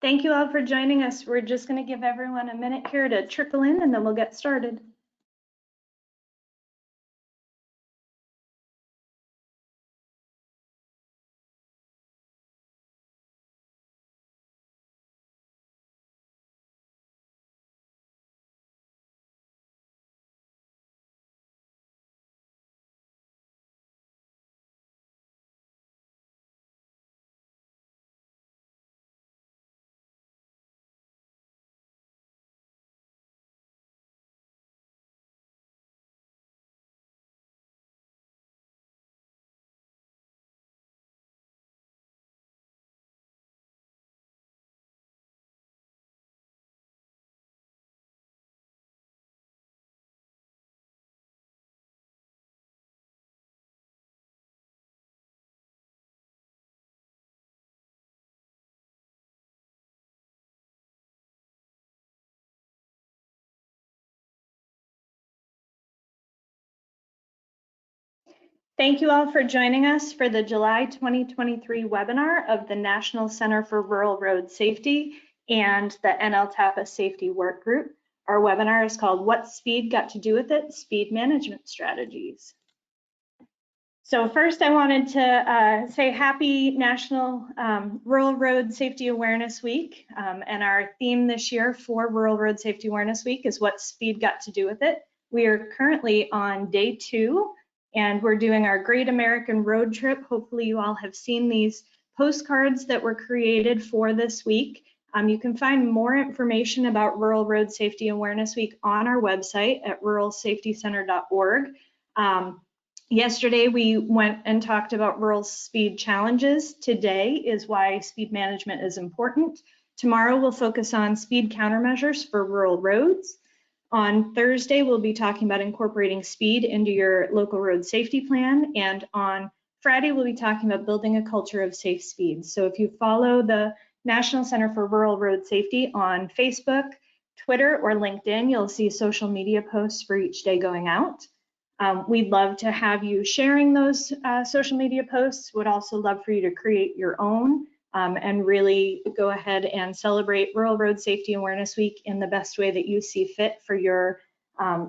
Thank you all for joining us. We're just going to give everyone a minute here to trickle in and then we'll get started. Thank you all for joining us for the July 2023 webinar of the National Center for Rural Road Safety and the NLTAPA Safety Work Group. Our webinar is called What's Speed Got to Do with It? Speed Management Strategies. So first I wanted to say happy National Rural Road Safety Awareness Week. And our theme this year for Rural Road Safety Awareness Week is What's Speed Got to Do with It? We are currently on day 2. And we're doing our Great American Road Trip. Hopefully you all have seen these postcards that were created for this week. You can find more information about Rural Road Safety Awareness Week on our website at ruralsafetycenter.org. Yesterday we went and talked about rural speed challenges. Today is why speed management is important. Tomorrow we'll focus on speed countermeasures for rural roads. On Thursday, we'll be talking about incorporating speed into your local road safety plan. And on Friday, we'll be talking about building a culture of safe speed. So if you follow the National Center for Rural Road Safety on Facebook, Twitter, or LinkedIn, you'll see social media posts for each day going out. We'd love to have you sharing those social media posts. Would also love for you to create your own. And really go ahead and celebrate Rural Road Safety Awareness Week in the best way that you see fit for your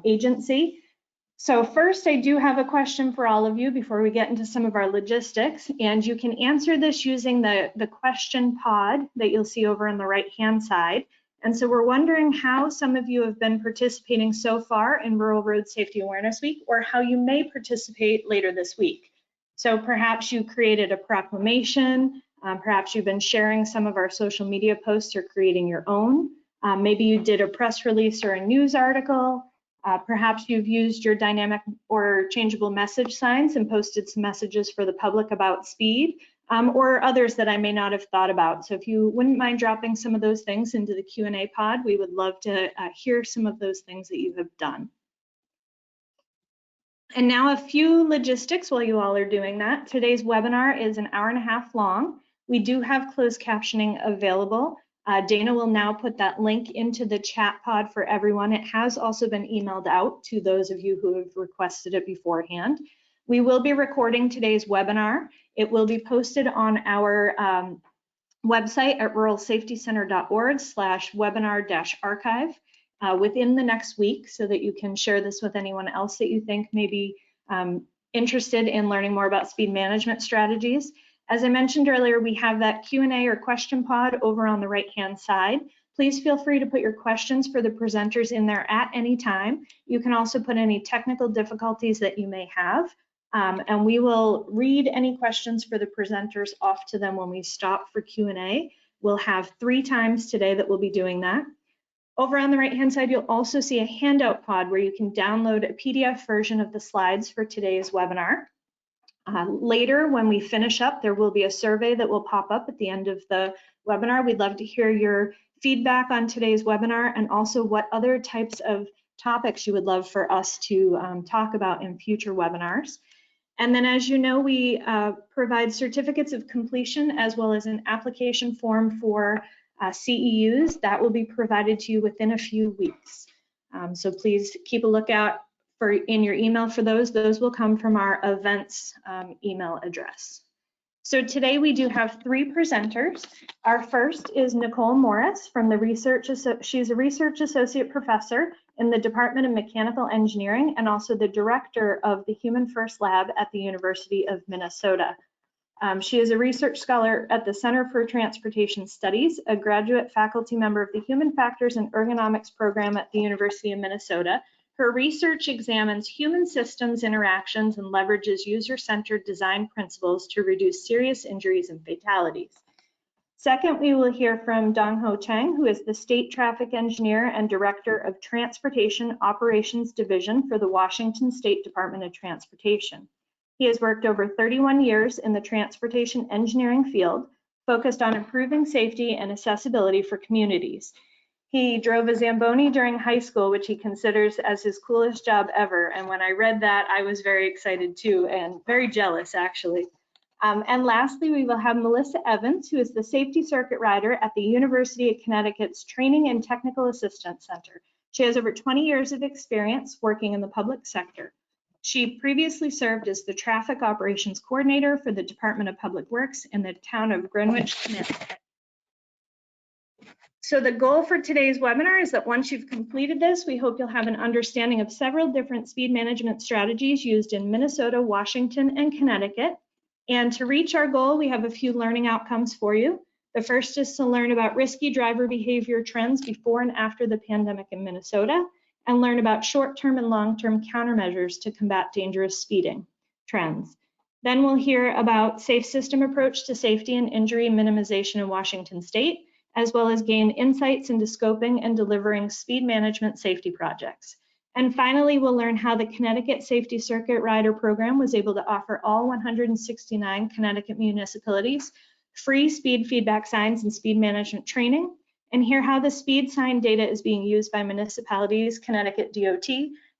agency. So first, I do have a question for all of you before we get into some of our logistics, and you can answer this using the question pod that you'll see over on the right-hand side. And so we're wondering how some of you have been participating so far in Rural Road Safety Awareness Week, or how you may participate later this week. So perhaps you created a proclamation, perhaps you've been sharing some of our social media posts or creating your own. Maybe you did a press release or a news article. Perhaps you've used your dynamic or changeable message signs and posted some messages for the public about speed, or others that I may not have thought about. So if you wouldn't mind dropping some of those things into the Q&A pod, we would love to hear some of those things that you have done. And now a few logistics while you all are doing that. Today's webinar is an hour-and-a-half long. We do have closed captioning available. Dana will now put that link into the chat pod for everyone. It has also been emailed out to those of you who have requested it beforehand. We will be recording today's webinar. It will be posted on our website at ruralsafetycenter.org/webinar-archive within the next week, so that you can share this with anyone else that you think may be interested in learning more about speed management strategies. As I mentioned earlier, we have that Q&A or question pod over on the right-hand side. Please feel free to put your questions for the presenters in there at any time. You can also put any technical difficulties that you may have, and we will read any questions for the presenters off to them when we stop for Q&A. We'll have 3 times today that we'll be doing that. Over on the right-hand side, you'll also see a handout pod where you can download a PDF version of the slides for today's webinar. Later, when we finish up, there will be a survey that will pop up at the end of the webinar. We'd love to hear your feedback on today's webinar and also what other types of topics you would love for us to talk about in future webinars. And then, as you know, we provide certificates of completion as well as an application form for CEUs that will be provided to you within a few weeks. So please keep a lookout in your email for those. Those will come from our events email address. So today we do have three presenters. Our first is Nichole Morris from the she's a research associate professor in the Department of Mechanical Engineering and also the director of the HumanFIRST lab at the University of Minnesota. She is a research scholar at the Center for Transportation Studies, a graduate faculty member of the Human Factors and Ergonomics program at the University of Minnesota. Her research examines human systems interactions and leverages user-centered design principles to reduce serious injuries and fatalities. Second, we will hear from Dongho Chang, who is the State Traffic Engineer and Director of Transportation Operations Division for the Washington State Department of Transportation. He has worked over 31 years in the transportation engineering field, focused on improving safety and accessibility for communities. He drove a Zamboni during high school, which he considers as his coolest job ever. And when I read that, I was very excited too, and very jealous actually. And lastly, we will have Melissa Evans, who is the safety circuit rider at the University of Connecticut's Training and Technical Assistance Center. She has over 20 years of experience working in the public sector. She previously served as the traffic operations coordinator for the Department of Public Works in the town of Greenwich, Connecticut. So the goal for today's webinar is that once you've completed this, we hope you'll have an understanding of several different speed management strategies used in Minnesota, Washington, and Connecticut. And to reach our goal, we have a few learning outcomes for you. The first is to learn about risky driver behavior trends before and after the pandemic in Minnesota, and learn about short-term and long-term countermeasures to combat dangerous speeding trends. Then we'll hear about safe system approach to safety and injury minimization in Washington State, as well as gain insights into scoping and delivering speed management safety projects. And finally, we'll learn how the Connecticut Safety Circuit Rider Program was able to offer all 169 Connecticut municipalities free speed feedback signs and speed management training, and hear how the speed sign data is being used by municipalities, Connecticut DOT,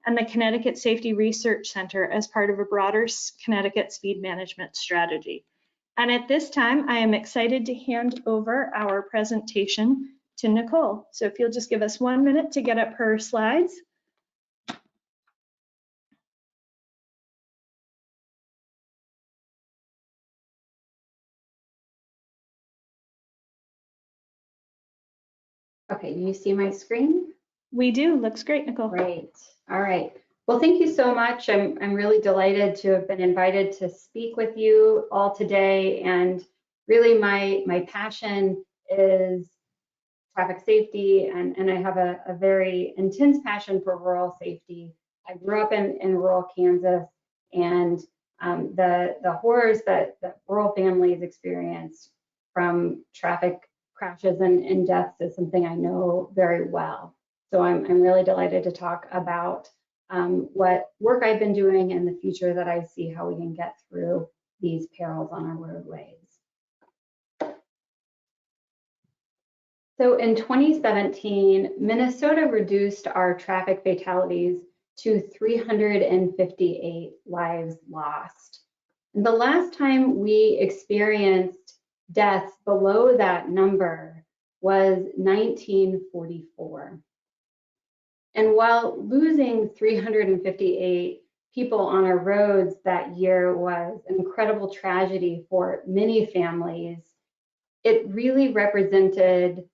and the Connecticut Safety Research Center as part of a broader Connecticut speed management strategy. And at this time, I am excited to hand over our presentation to Nichole. So if you'll just give us 1 minute to get up her slides. Okay, do you see my screen? We do, looks great, Nichole. Great, all right. Well, thank you so much. I'm really delighted to have been invited to speak with you all today. And really my passion is traffic safety, and I have a very intense passion for rural safety. I grew up in rural Kansas, and the horrors that rural families experience from traffic crashes and deaths is something I know very well. So I'm really delighted to talk about what work I've been doing and the future that I see how we can get through these perils on our roadways. So in 2017, Minnesota reduced our traffic fatalities to 358 lives lost. And the last time we experienced deaths below that number was 1944. And while losing 358 people on our roads that year was an incredible tragedy for many families, it really represented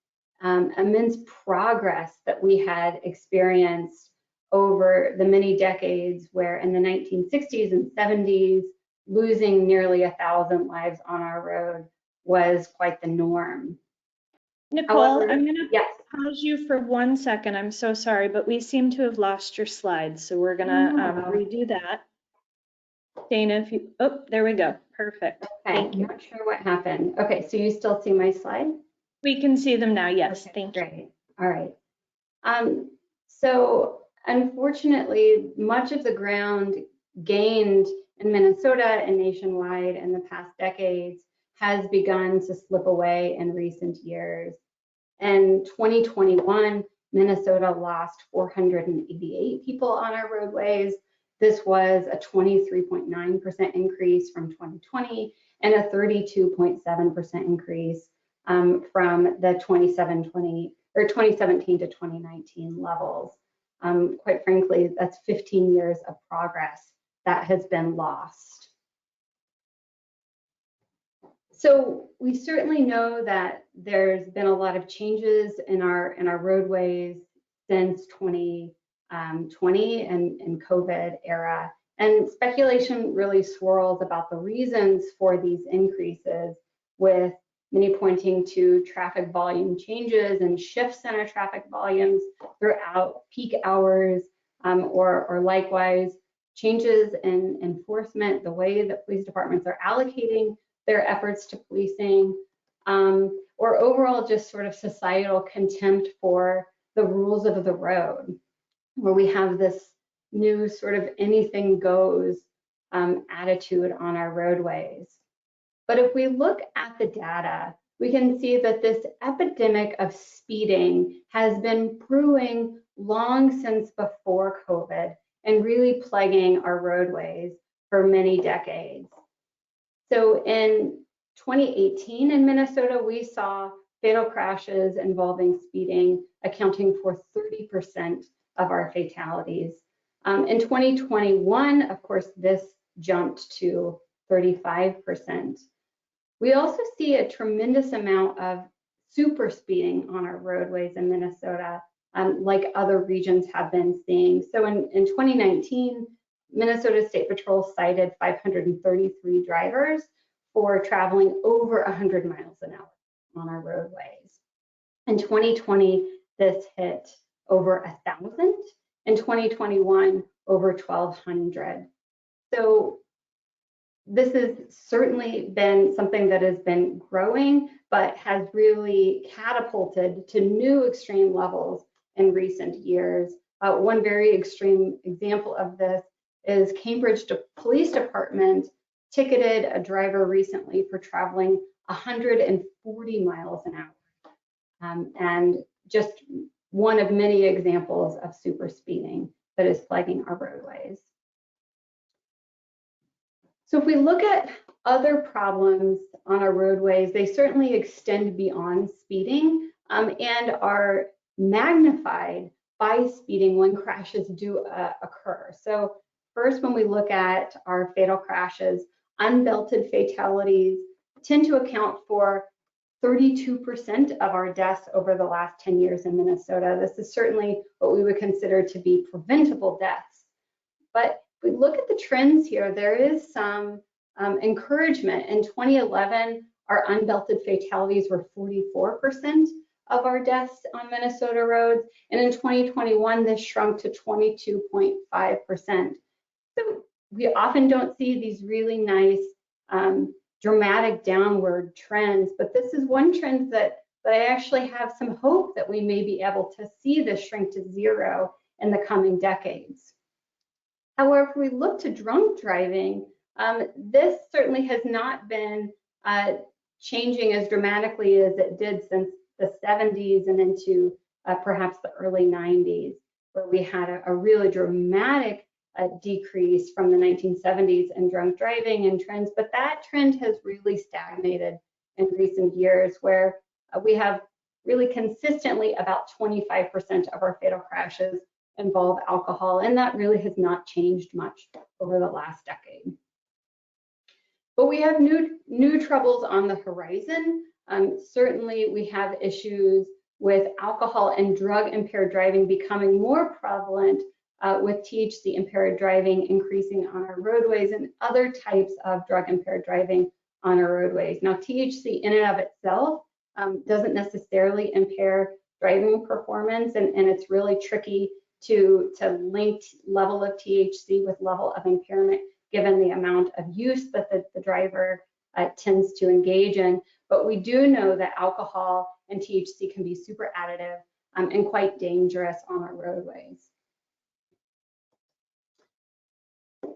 immense progress that we had experienced over the many decades where in the 1960s and 70s, losing nearly 1,000 lives on our road was quite the norm. Nichole, However, I'm going to yes. pause you for 1 second. I'm so sorry, but we seem to have lost your slides. So we're going to redo that. Dana, if you, oh, there we go. Perfect. Okay, Thank you. I'm not sure what happened. Okay, so you still see my slide? We can see them now. Yes, Okay, thank you. great. All right. So unfortunately, much of the ground gained in Minnesota and nationwide in the past decades has begun to slip away in recent years. In 2021, Minnesota lost 488 people on our roadways. This was a 23.9% increase from 2020 and a 32.7% increase from the 2017 to 2019 levels. Quite frankly, that's 15 years of progress that has been lost. So we certainly know that there's been a lot of changes in our roadways since 2020 and COVID era. And speculation really swirls about the reasons for these increases, with many pointing to traffic volume changes and shifts in our traffic volumes throughout peak hours, or likewise changes in enforcement, the way that police departments are allocating their efforts to policing, or overall just sort of societal contempt for the rules of the road, where we have this new sort of anything goes attitude on our roadways. But if we look at the data, we can see that this epidemic of speeding has been brewing long since before COVID and really plaguing our roadways for many decades. So in 2018 in Minnesota, we saw fatal crashes involving speeding accounting for 30% of our fatalities. In 2021, of course, this jumped to 35%. We also see a tremendous amount of super speeding on our roadways in Minnesota, like other regions have been seeing. So in 2019, Minnesota State Patrol cited 533 drivers for traveling over 100 miles an hour on our roadways. In 2020, this hit over 1,000. In 2021, over 1,200. So this has certainly been something that has been growing, but has really catapulted to new extreme levels in recent years. One very extreme example of this is Cambridge Police Department ticketed a driver recently for traveling 140 miles an hour. And just one of many examples of super speeding that is plaguing our roadways. So if we look at other problems on our roadways, they certainly extend beyond speeding and are magnified by speeding when crashes do occur. So first, when we look at our fatal crashes, unbelted fatalities tend to account for 32% of our deaths over the last 10 years in Minnesota. This is certainly what we would consider to be preventable deaths. But if we look at the trends here, there is some encouragement. In 2011, our unbelted fatalities were 44% of our deaths on Minnesota roads. And in 2021, this shrunk to 22.5%. So we often don't see these really nice dramatic downward trends, but this is one trend that I actually have some hope that we may be able to see this shrink to zero in the coming decades. However, if we look to drunk driving, this certainly has not been changing as dramatically as it did since the 70s and into perhaps the early 90s, where we had a really dramatic decrease from the 1970s in drunk driving and trends, but that trend has really stagnated in recent years, where we have really consistently about 25% of our fatal crashes involve alcohol, and that really has not changed much over the last decade. But we have new troubles on the horizon. Certainly we have issues with alcohol and drug impaired driving becoming more prevalent, with THC impaired driving increasing on our roadways and other types of drug impaired driving on our roadways. Now, THC in and of itself doesn't necessarily impair driving performance, and it's really tricky to link level of THC with level of impairment given the amount of use that the driver tends to engage in. But we do know that alcohol and THC can be super additive and quite dangerous on our roadways.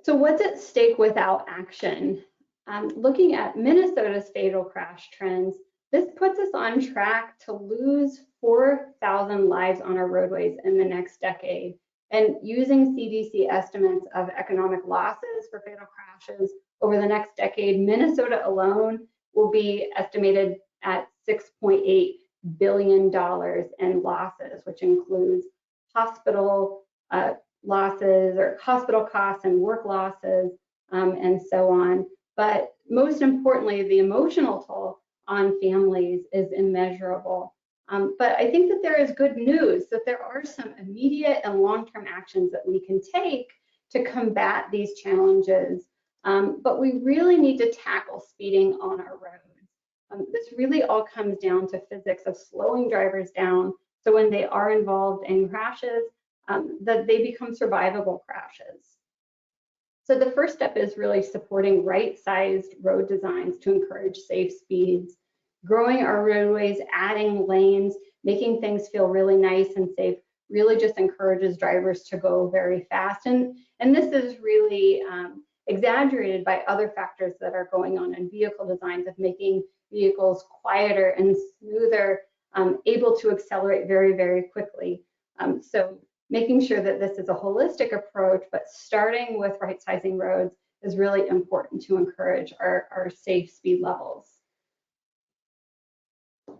So what's at stake without action? Looking at Minnesota's fatal crash trends, this puts us on track to lose 4,000 lives on our roadways in the next decade. And using CDC estimates of economic losses for fatal crashes over the next decade, Minnesota alone will be estimated at $6.8 billion in losses, which includes hospital losses or hospital costs and work losses, and so on. But most importantly, the emotional toll on families is immeasurable. But I think that there is good news that there are some immediate and long-term actions that we can take to combat these challenges. But we really need to tackle speeding on our roads. This really all comes down to physics of slowing drivers down, so when they are involved in crashes, that they become survivable crashes. So the first step is really supporting right-sized road designs to encourage safe speeds, growing our roadways, adding lanes, making things feel really nice and safe really just encourages drivers to go very fast. And this is really exaggerated by other factors that are going on in vehicle designs of making vehicles quieter and smoother, able to accelerate very, very quickly. So making sure that this is a holistic approach, but starting with right-sizing roads is really important to encourage our safe speed levels.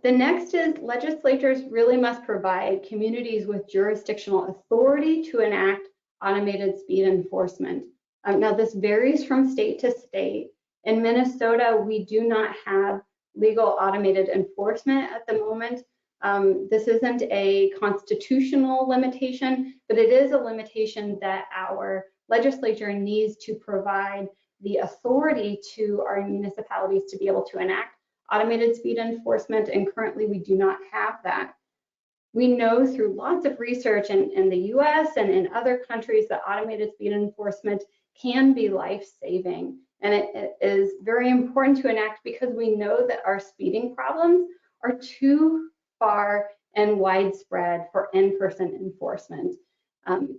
The next is legislatures really must provide communities with jurisdictional authority to enact automated speed enforcement. Now, this varies from state to state. In Minnesota, we do not have legal automated enforcement at the moment. This isn't a constitutional limitation, but it is a limitation that our legislature needs to provide the authority to our municipalities to be able to enact automated speed enforcement, and currently we do not have that. We know through lots of research in the US and in other countries that automated speed enforcement can be life-saving. And it is very important to enact because we know that our speeding problems are too far and widespread for in-person enforcement.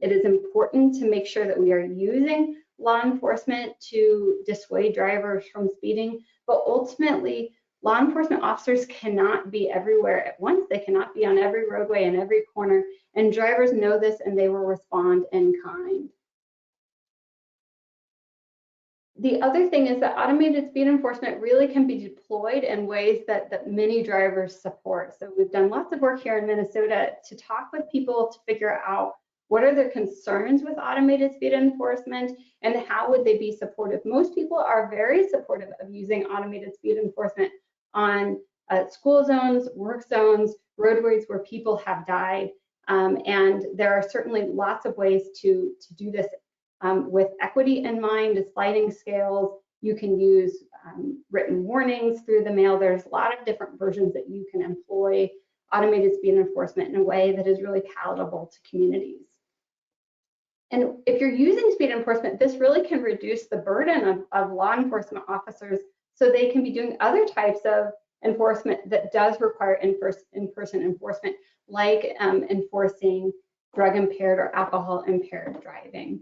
It is important to make sure that we are using law enforcement to dissuade drivers from speeding, but ultimately, law enforcement officers cannot be everywhere at once. They cannot be on every roadway and every corner, and drivers know this and they will respond in kind. The other thing is that automated speed enforcement really can be deployed in ways that many drivers support. So we've done lots of work here in Minnesota to talk with people to figure out what are their concerns with automated speed enforcement and how would they be supportive. Most people are very supportive of using automated speed enforcement on school zones, work zones, roadways where people have died. And there are certainly lots of ways to do this with equity in mind, sliding scales. You can use written warnings through the mail. There's a lot of different versions that you can employ automated speed enforcement in a way that is really palatable to communities. And if you're using speed enforcement, this really can reduce the burden of law enforcement officers so they can be doing other types of enforcement that does require in-person enforcement, like enforcing drug impaired or alcohol impaired driving.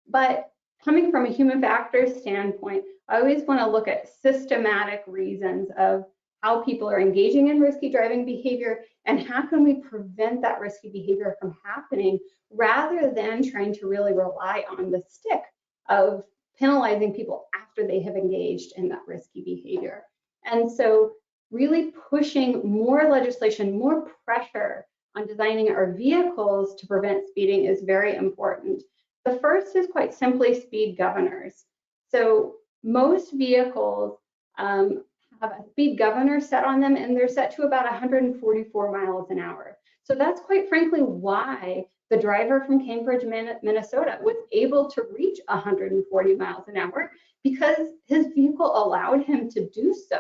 But coming from a human factors standpoint, I always want to look at systematic reasons of how people are engaging in risky driving behavior and how can we prevent that risky behavior from happening rather than trying to really rely on the stick of penalizing people after they have engaged in that risky behavior. And so really pushing more legislation, more pressure on designing our vehicles to prevent speeding is very important. The first is quite simply speed governors. So most vehicles have a speed governor set on them and they're set to about 144 miles an hour. So that's quite frankly why the driver from Cambridge, Minnesota was able to reach 140 miles an hour because his vehicle allowed him to do so.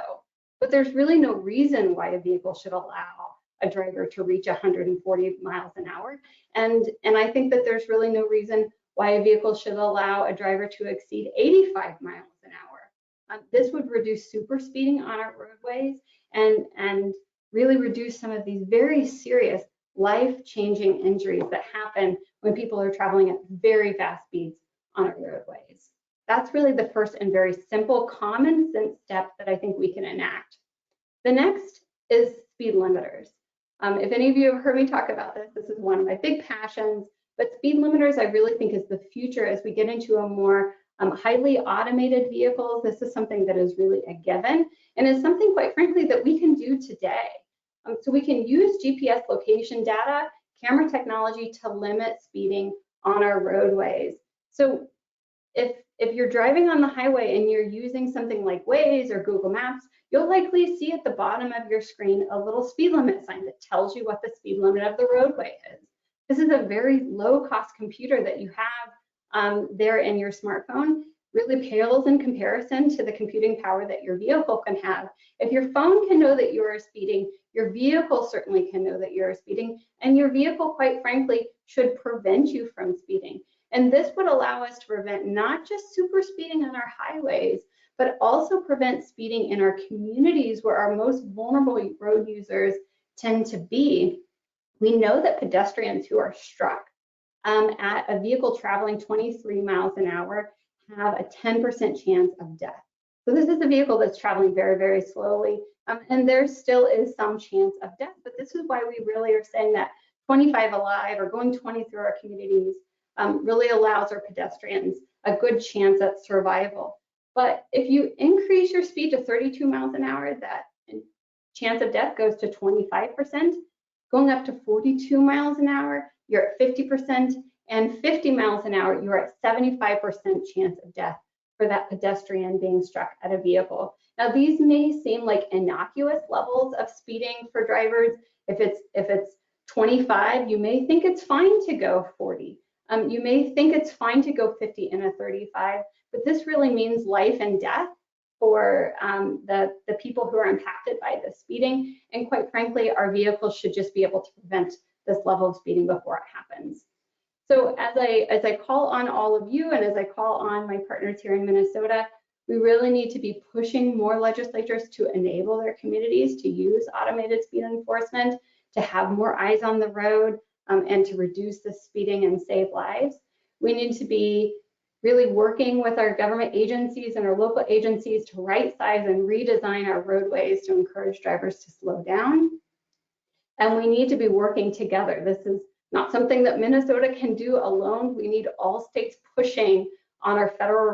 But there's really no reason why a vehicle should allow a driver to reach 140 miles an hour. And I think that there's really no reason why a vehicle should allow a driver to exceed 85 miles an hour. This would reduce super speeding on our roadways and really reduce some of these very serious life-changing injuries that happen when people are traveling at very fast speeds on our roadways. That's really the first and very simple, common sense step that I think we can enact. The next is speed limiters. If any of you have heard me talk about this, this is one of my big passions, but speed limiters I really think is the future as we get into a more highly automated vehicles. This is something that is really a given and is something quite frankly that we can do today. So we can use GPS location data, camera technology to limit speeding on our roadways. So if you're driving on the highway and you're using something like Waze or Google Maps, you'll likely see at the bottom of your screen a little speed limit sign that tells you what the speed limit of the roadway is. This is a very low cost computer that you have there in your smartphone. Really pales in comparison to the computing power that your vehicle can have. If your phone can know that you are speeding, your vehicle certainly can know that you're speeding, and your vehicle, quite frankly, should prevent you from speeding. And this would allow us to prevent not just super speeding on our highways, but also prevent speeding in our communities where our most vulnerable road users tend to be. We know that pedestrians who are struck at a vehicle traveling 23 miles an hour have a 10% chance of death. So this is a vehicle that's traveling very, very slowly, and there still is some chance of death. But this is why we really are saying that 25 alive or going 20 through our communities really allows our pedestrians a good chance at survival. But if you increase your speed to 32 miles an hour, that chance of death goes to 25%. Going up to 42 miles an hour, you're at 50%, and 50 miles an hour, you're at 75% chance of death for that pedestrian being struck at a vehicle. Now, these may seem like innocuous levels of speeding for drivers. If it's 25, you may think it's fine to go 40. You may think it's fine to go 50 in a 35, but this really means life and death for the people who are impacted by the speeding. And quite frankly, our vehicles should just be able to prevent this level of speeding before it happens. So as I call on all of you and as I call on my partners here in Minnesota, we really need to be pushing more legislatures to enable their communities to use automated speed enforcement, to have more eyes on the road, and to reduce the speeding and save lives. We need to be really working with our government agencies and our local agencies to right size and redesign our roadways to encourage drivers to slow down. And we need to be working together. This is not something that Minnesota can do alone. We need all states pushing on our federal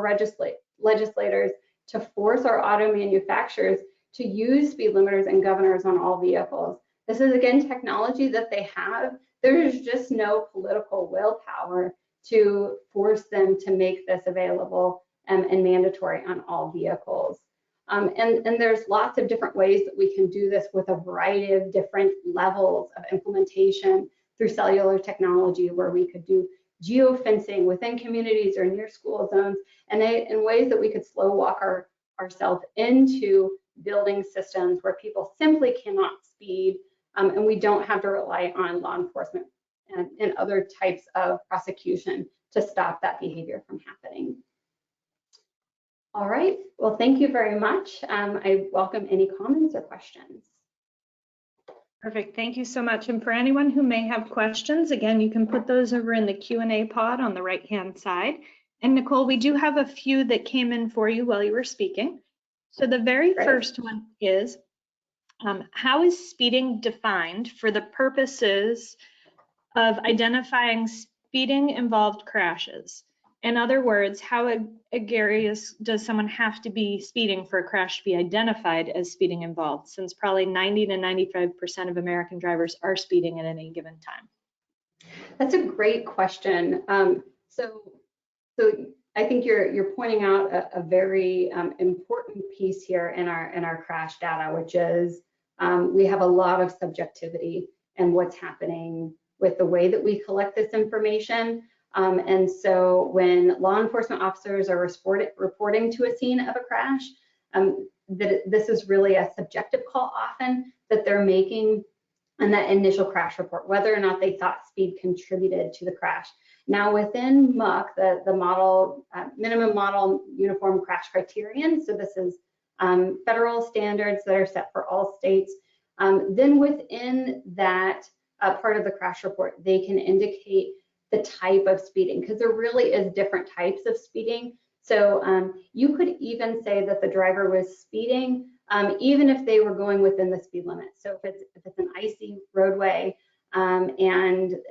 legislators to force our auto manufacturers to use speed limiters and governors on all vehicles. This is, again, technology that they have. There's just no political willpower to force them to make this available and mandatory on all vehicles. And there's lots of different ways that we can do this with a variety of different levels of implementation through cellular technology, where we could do geofencing within communities or near school zones, and in ways that we could slow walk ourselves into building systems where people simply cannot speed, and we don't have to rely on law enforcement and other types of prosecution to stop that behavior from happening. All right, well, thank you very much. I welcome any comments or questions. Perfect, thank you so much. And for anyone who may have questions, again, you can put those over in the Q&A pod on the right-hand side. And Nichole, we do have a few that came in for you while you were speaking. So the very first one is, how is speeding defined for the purposes of identifying speeding involved crashes? In other words, how egregious does someone have to be speeding for a crash to be identified as speeding involved, since probably 90 to 95% of American drivers are speeding at any given time? That's a great question. So I think you're pointing out a very important piece here in our crash data, which is we have a lot of subjectivity in what's happening with the way that we collect this information. And so when law enforcement officers are reporting to a scene of a crash, this is really a subjective call often that they're making in that initial crash report, whether or not they thought speed contributed to the crash. Now within MUC, the model, minimum model uniform crash criterion, so this is federal standards that are set for all states, then within that part of the crash report, they can indicate the type of speeding, because there really is different types of speeding. So you could even say that the driver was speeding even if they were going within the speed limit. So if it's an icy roadway and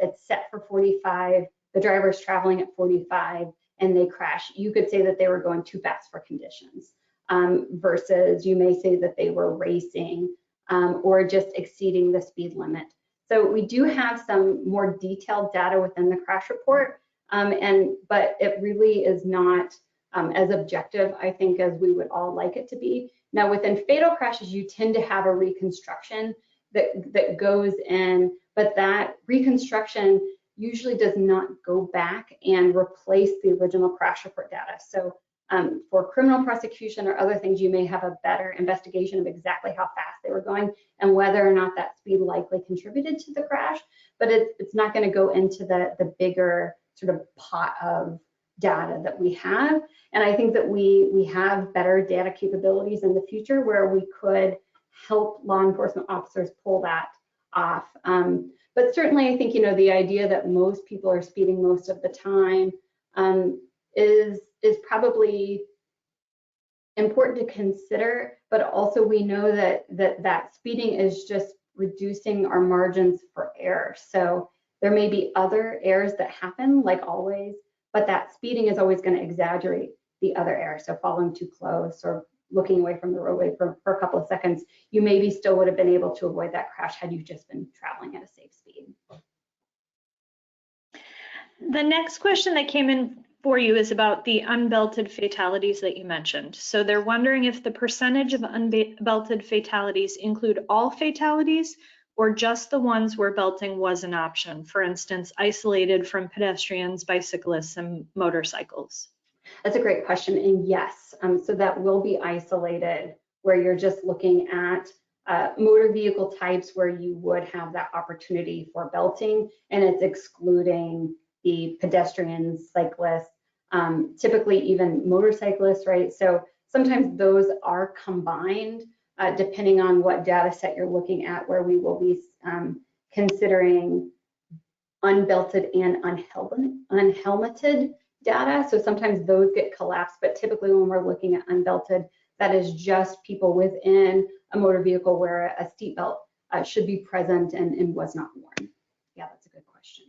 it's set for 45, the driver's traveling at 45 and they crash, you could say that they were going too fast for conditions, versus you may say that they were racing or just exceeding the speed limit. So we do have some more detailed data within the crash report But it really is not as objective, I think, as we would all like it to be. Now, within fatal crashes, you tend to have a reconstruction that goes in, but that reconstruction usually does not go back and replace the original crash report data. So for criminal prosecution or other things, you may have a better investigation of exactly how fast they were going and whether or not that speed likely contributed to the crash, but it's not going to go into the bigger sort of pot of data that we have. And I think that we have better data capabilities in the future where we could help law enforcement officers pull that off. But certainly I think, the idea that most people are speeding most of the time is probably important to consider, but also we know that speeding is just reducing our margins for error. So there may be other errors that happen, like always, but that speeding is always going to exaggerate the other errors. So following too close or looking away from the roadway for a couple of seconds, you maybe still would have been able to avoid that crash had you just been traveling at a safe speed. The next question that came in for you is about the unbelted fatalities that you mentioned. So they're wondering if the percentage of unbelted fatalities include all fatalities or just the ones where belting was an option, for instance, isolated from pedestrians, bicyclists, and motorcycles. That's a great question, and yes, so that will be isolated where you're just looking at motor vehicle types where you would have that opportunity for belting, and it's excluding the pedestrians, cyclists, typically even motorcyclists, right? So sometimes those are combined depending on what data set you're looking at, where we will be considering unbelted and unhelmeted data. So sometimes those get collapsed, but typically when we're looking at unbelted, that is just people within a motor vehicle where a seatbelt should be present and was not worn. Yeah, that's a good question.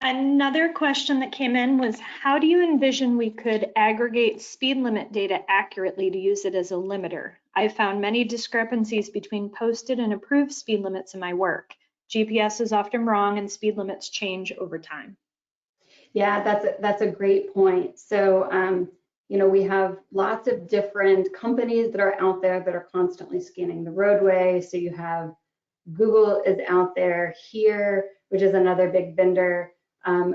Another question that came in was, how do you envision we could aggregate speed limit data accurately to use it as a limiter? I found many discrepancies between posted and approved speed limits in my work. GPS is often wrong and speed limits change over time. Yeah, that's a great point. So, we have lots of different companies that are out there that are constantly scanning the roadway. So you have Google is out there here, which is another big vendor.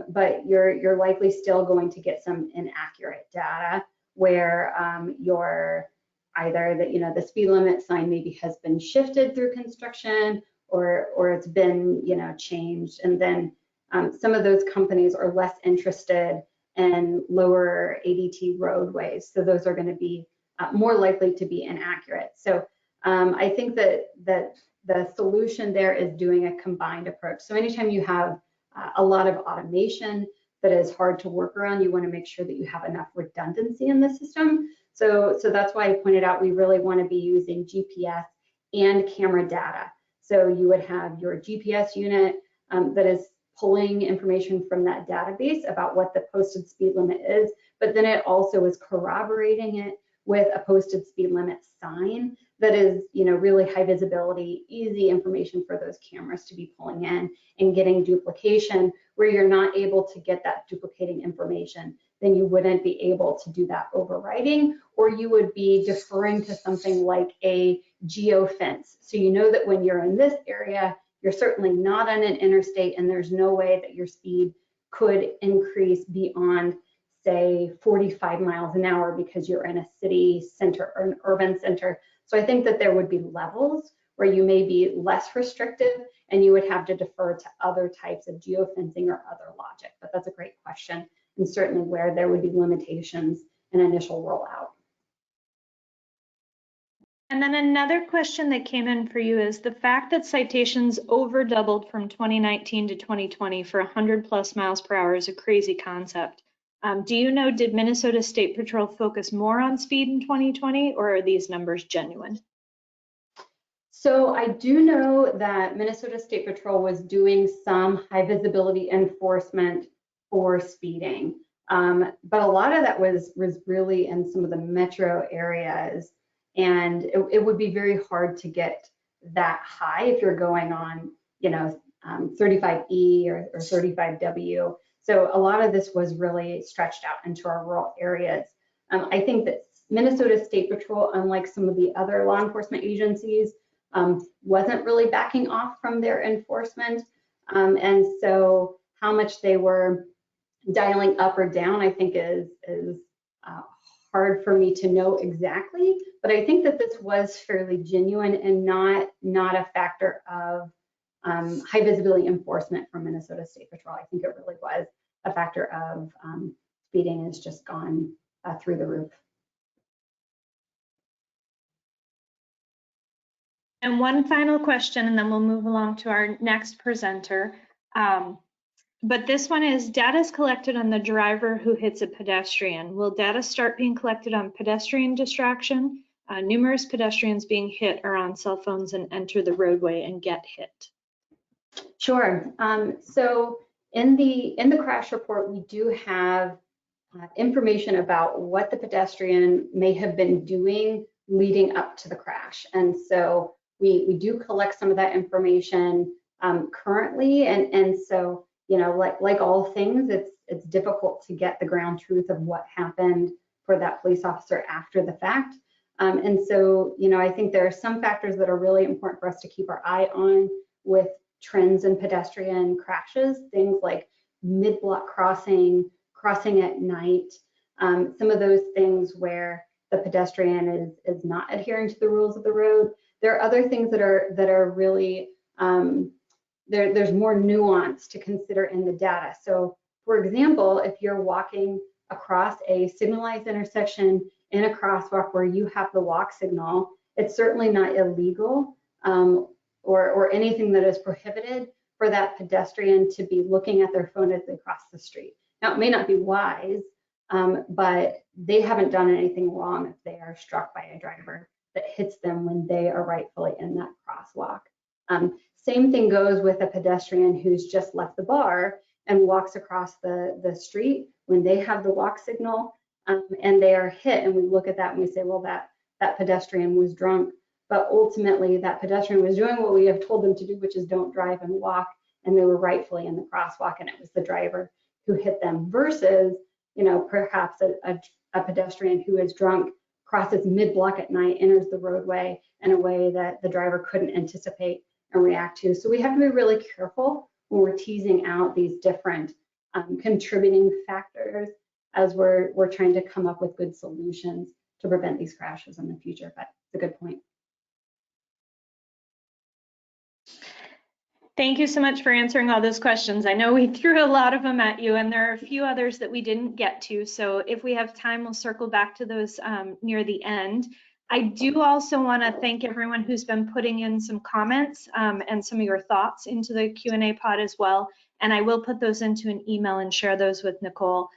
But you're likely still going to get some inaccurate data where you're either that the speed limit sign maybe has been shifted through construction or it's been changed, and then some of those companies are less interested in lower ADT roadways, so those are going to be more likely to be inaccurate. So I think that the solution there is doing a combined approach. So anytime you have a lot of automation that is hard to work around, you want to make sure that you have enough redundancy in the system. So that's why I pointed out we really want to be using GPS and camera data. So you would have your GPS unit that is pulling information from that database about what the posted speed limit is, but then it also is corroborating it with a posted speed limit sign that is, really high visibility, easy information for those cameras to be pulling in and getting duplication where you're not able to get that duplicating information. Then you wouldn't be able to do that overriding, or you would be deferring to something like a geofence. So you know that when you're in this area, you're certainly not on an interstate and there's no way that your speed could increase beyond, say, 45 miles an hour because you're in a city center or an urban center. So I think that there would be levels where you may be less restrictive and you would have to defer to other types of geofencing or other logic. But that's a great question, and certainly where there would be limitations in initial rollout. And then another question that came in for you is the fact that citations over doubled from 2019 to 2020 for 100+ miles per hour is a crazy concept. Do you know, did Minnesota State Patrol focus more on speed in 2020, or are these numbers genuine? So I do know that Minnesota State Patrol was doing some high visibility enforcement for speeding, but a lot of that was really in some of the metro areas, and it would be very hard to get that high if you're going on, 35E or 35W. So a lot of this was really stretched out into our rural areas. I think that Minnesota State Patrol, unlike some of the other law enforcement agencies, wasn't really backing off from their enforcement. And so how much they were dialing up or down, I think is hard for me to know exactly, but I think that this was fairly genuine and not a factor of high visibility enforcement from Minnesota State Patrol. I think it really was a factor of speeding has just gone through the roof. And one final question, and then we'll move along to our next presenter. But this one is, data is collected on the driver who hits a pedestrian. Will data start being collected on pedestrian distraction? Numerous pedestrians being hit are on cell phones and enter the roadway and get hit. Sure. So in the crash report, we do have information about what the pedestrian may have been doing leading up to the crash. And so we do collect some of that information currently. And so, you know, like all things, it's difficult to get the ground truth of what happened for that police officer after the fact. And so, you know, I think there are some factors that are really important for us to keep our eye on with trends in pedestrian crashes, things like mid-block crossing at night, some of those things where the pedestrian is not adhering to the rules of the road. There are other things that are really, there's more nuance to consider in the data. So for example, if you're walking across a signalized intersection in a crosswalk where you have the walk signal, it's certainly not illegal or anything that is prohibited for that pedestrian to be looking at their phone as they cross the street. Now, it may not be wise, but they haven't done anything wrong if they are struck by a driver that hits them when they are rightfully in that crosswalk. Same thing goes with a pedestrian who's just left the bar and walks across the street when they have the walk signal and they are hit, and we look at that and we say, well, that pedestrian was drunk, but ultimately that pedestrian was doing what we have told them to do, which is don't drive and walk, and they were rightfully in the crosswalk, and it was the driver who hit them, versus, you know, perhaps a pedestrian who is drunk crosses mid-block at night, enters the roadway in a way that the driver couldn't anticipate and react to. So we have to be really careful when we're teasing out these different contributing factors as we're trying to come up with good solutions to prevent these crashes in the future. But it's a good point. Thank you so much for answering all those questions. I know we threw a lot of them at you, and there are a few others that we didn't get to. So if we have time, we'll circle back to those near the end. I do also want to thank everyone who's been putting in some comments and some of your thoughts into the Q&A pod as well. And I will put those into an email and share those with Nichole.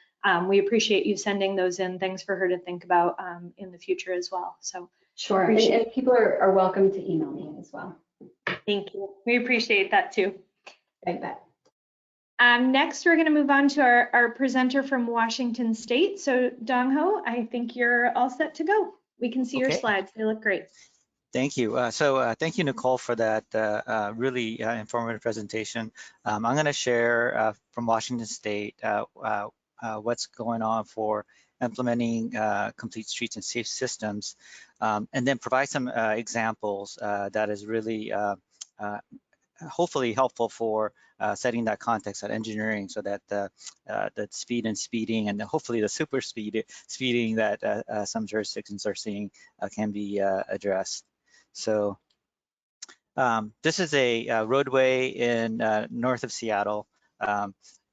We appreciate you sending those in. Thanks for her to think about in the future as well. So sure, and people are welcome to email me as well. Thank you. We appreciate that too. I bet. Next, we're going to move on to our presenter from Washington State. So Dongho, I think you're all set to go. We can see your slides. They look great. Thank you. Thank you, Nichole, for that really informative presentation. I'm going to share from Washington State what's going on for implementing complete streets and safe systems, and then provide some examples that is really hopefully helpful for setting that context at engineering, so that the speed and speeding, and hopefully the super speeding that some jurisdictions are seeing can be addressed. So this is a roadway in north of Seattle.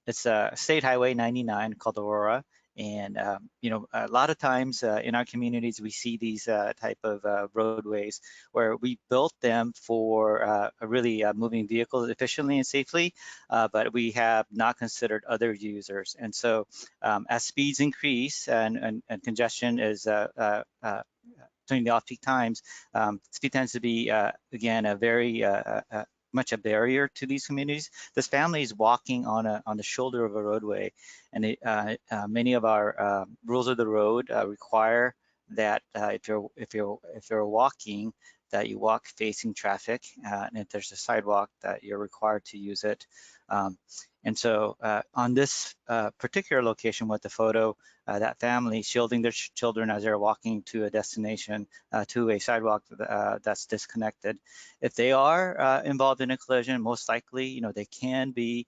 It's a State Highway 99 called Aurora. And, you know, a lot of times in our communities, we see these type of roadways where we built them for really moving vehicles efficiently and safely, but we have not considered other users. And so as speeds increase and congestion is during the off-peak times, speed tends to be, again, a very much a barrier to these communities. This family is walking on the shoulder of a roadway, and many of our rules of the road require that if you're walking, that you walk facing traffic, and if there's a sidewalk, that you're required to use it. And so on this particular location with the photo, that family shielding their children as they're walking to a destination, to a sidewalk that's disconnected. If they are involved in a collision, most likely, they can be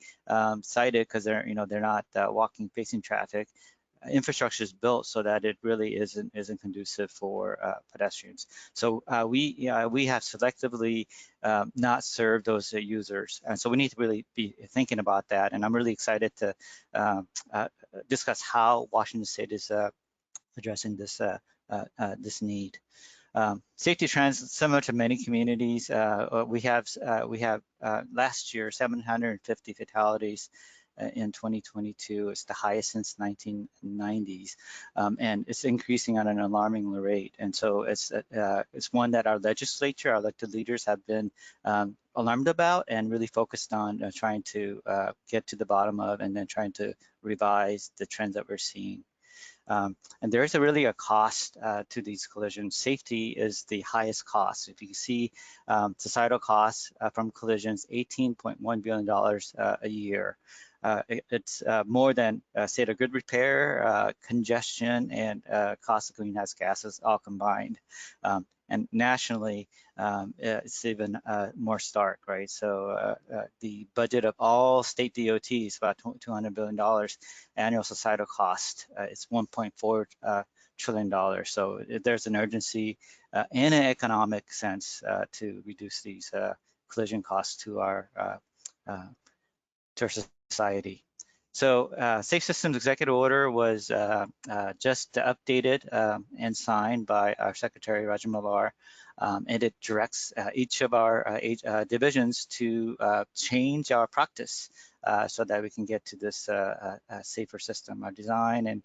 cited because they're not walking facing traffic. Infrastructure is built so that it really isn't conducive for pedestrians. So we have selectively not served those users, and so we need to really be thinking about that. And I'm really excited to discuss how Washington State is addressing this this need. Safety trends, similar to many communities, we have last year 750 fatalities in 2022. It's the highest since 1990s, and it's increasing at an alarming rate. And so it's one that our legislature, our elected leaders have been alarmed about and really focused on trying to get to the bottom of, and then trying to revise the trends that we're seeing. And there is really a cost to these collisions. Safety is the highest cost. If you see societal costs from collisions, $18.1 billion a year. It's more than state of good repair, congestion, and cost of greenhouse gases all combined. And nationally, it's even more stark, right? So the budget of all state DOTs, about $200 billion annual societal cost. It's $1.4 trillion. So there's an urgency in an economic sense to reduce these collision costs to our society. So Safe Systems Executive Order was just updated and signed by our Secretary, Roger Millar, and it directs each of our divisions to change our practice so that we can get to this safer system. Our design and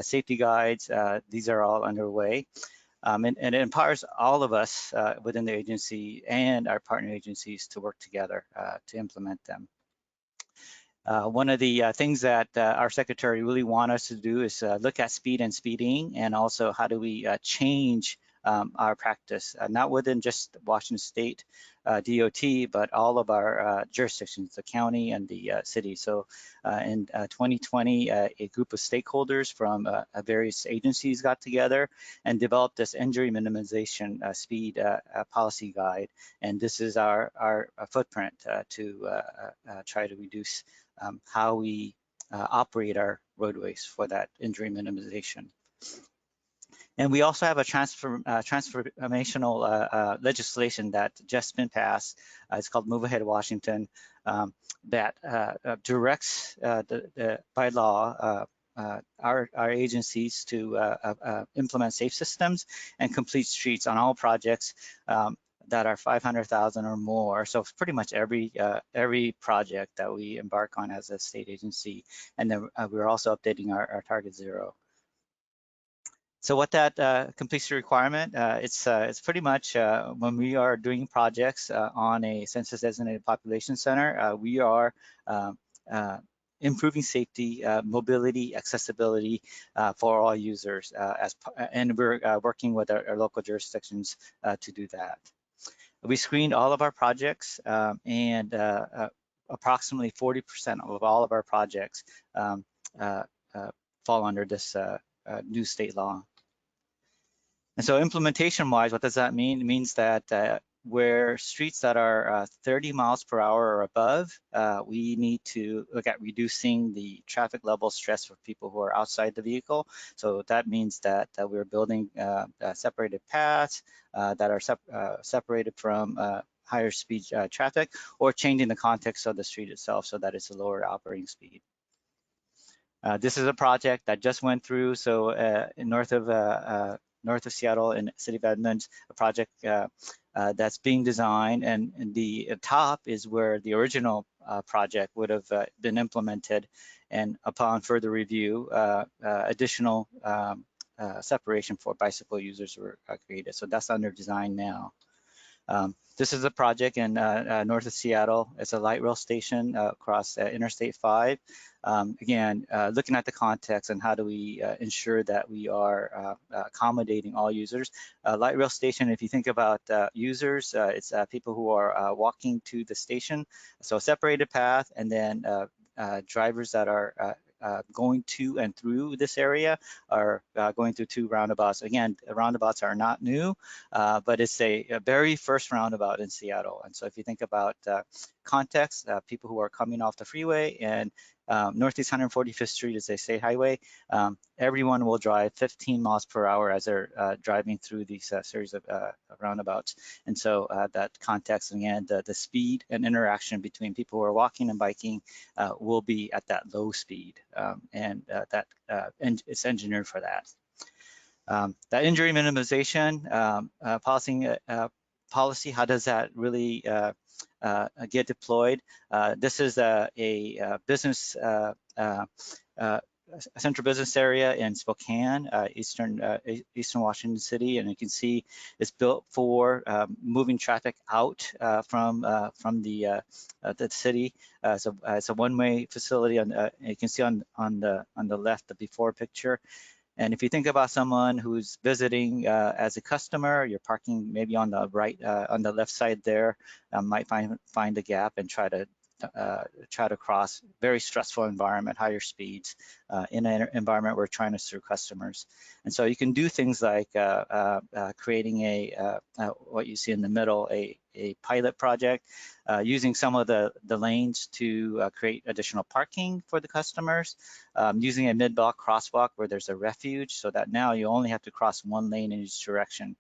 safety guides, these are all underway. And it empowers all of us within the agency and our partner agencies to work together to implement them. One of the things that our secretary really wants us to do is look at speed and speeding, and also how do we change our practice, not within just Washington State DOT, but all of our jurisdictions, the county and the city. So in 2020, a group of stakeholders from various agencies got together and developed this injury minimization speed policy guide. And this is our footprint to try to reduce how we operate our roadways for that injury minimization. And we also have a transformational legislation that just been passed. It's called Move Ahead Washington, that directs by law our agencies to implement safe systems and complete streets on all projects that are 500,000 or more. So pretty much every project that we embark on as a state agency. And then we're also updating our target zero. So what that completes the requirement, it's pretty much when we are doing projects on a census designated population center, we are improving safety, mobility, accessibility for all users, and we're working with our local jurisdictions to do that. We screened all of our projects, and approximately 40% of all of our projects fall under this new state law. And so implementation-wise, what does that mean? It means that where streets that are 30 miles per hour or above, we need to look at reducing the traffic level stress for people who are outside the vehicle. So that means that we're building separated paths that are separated from higher speed traffic, or changing the context of the street itself so that it's a lower operating speed. This is a project that just went through, so north of Seattle in the city of Edmonds, a project that's being designed, and the top is where the original project would have been implemented, and upon further review, additional separation for bicycle users were created. So that's under design now. This is a project in north of Seattle. It's a light rail station across Interstate 5. Again, looking at the context and how do we ensure that we are accommodating all users. Light rail station, if you think about users, it's people who are walking to the station, so a separated path, and then drivers that are going to and through this area are going through 2 roundabouts. Again, roundabouts are not new, but it's a very first roundabout in Seattle. And so if you think about context, people who are coming off the freeway and Northeast 145th Street is a state highway, everyone will drive 15 miles per hour as they're driving through these series of roundabouts. And so that context, again, the speed and interaction between people who are walking and biking will be at that low speed, and it's engineered for that. That injury minimization policy, how does that really get deployed? This is a business, a central business area in Spokane, eastern Washington City, and you can see it's built for moving traffic out from the city. So it's a one-way facility. You can see on the left the before picture. And if you think about someone who's visiting as a customer, you're parking maybe on the right, on the left side there, might find a gap and try to cross. Very stressful environment, higher speeds in an environment where we're trying to serve customers. And so you can do things like creating what you see in the middle, a pilot project, using some of the lanes to create additional parking for the customers, using a mid-block crosswalk where there's a refuge, so that now you only have to cross 1 lane in each direction.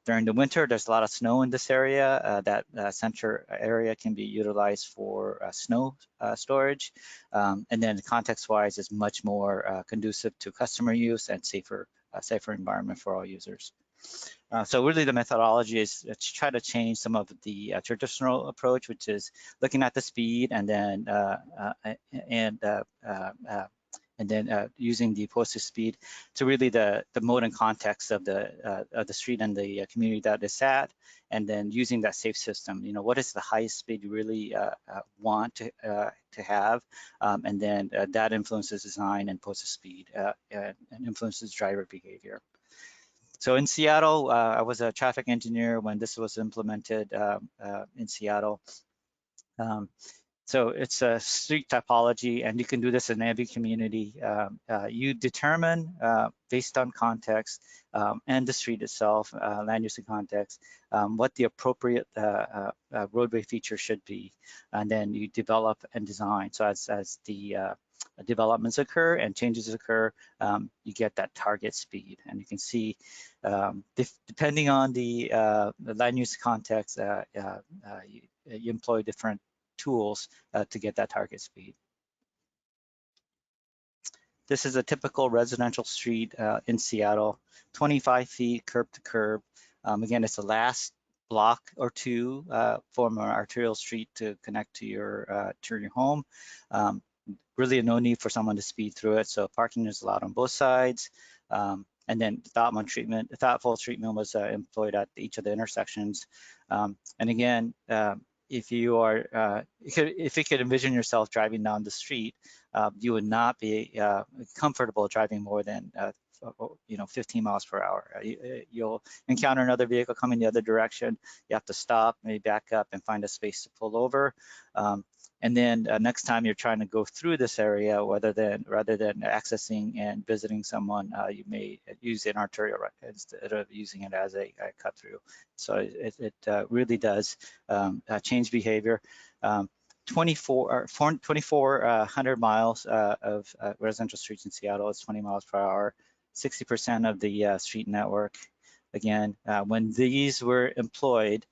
During the winter, there's a lot of snow in this area. That center area can be utilized for snow storage. And then context-wise, is much more conducive to customer use and safer environment for all users. So really the methodology is to try to change some of the traditional approach, which is looking at the speed and then using the posted speed to really the mode and context of the street and the community that it's at, and then using that safe system. You know, what is the highest speed you really want to have, and then that influences design and posted speed and influences driver behavior. So in Seattle, I was a traffic engineer when this was implemented in Seattle. So it's a street topology, and you can do this in every community. You determine based on context and the street itself, land use and context, what the appropriate roadway feature should be, and then you develop and design. So as the developments occur and changes occur, you get that target speed, and you can see depending on the land use context, you employ different tools to get that target speed. This is a typical residential street in Seattle, 25 feet curb to curb. Again, it's the last block or two from an arterial street to connect to your home. Really no need for someone to speed through it, so parking is allowed on both sides. And then thoughtful treatment was employed at each of the intersections. And again, if you could envision yourself driving down the street, you would not be comfortable driving more than 15 miles per hour. You'll encounter another vehicle coming the other direction. You have to stop, maybe back up and find a space to pull over. And then next time you're trying to go through this area, rather than accessing and visiting someone, you may use an arterial instead of using it as a cut through. So it really does change behavior. 2,400 miles of residential streets in Seattle is 20 miles per hour, 60% of the street network. Again, when these were employed,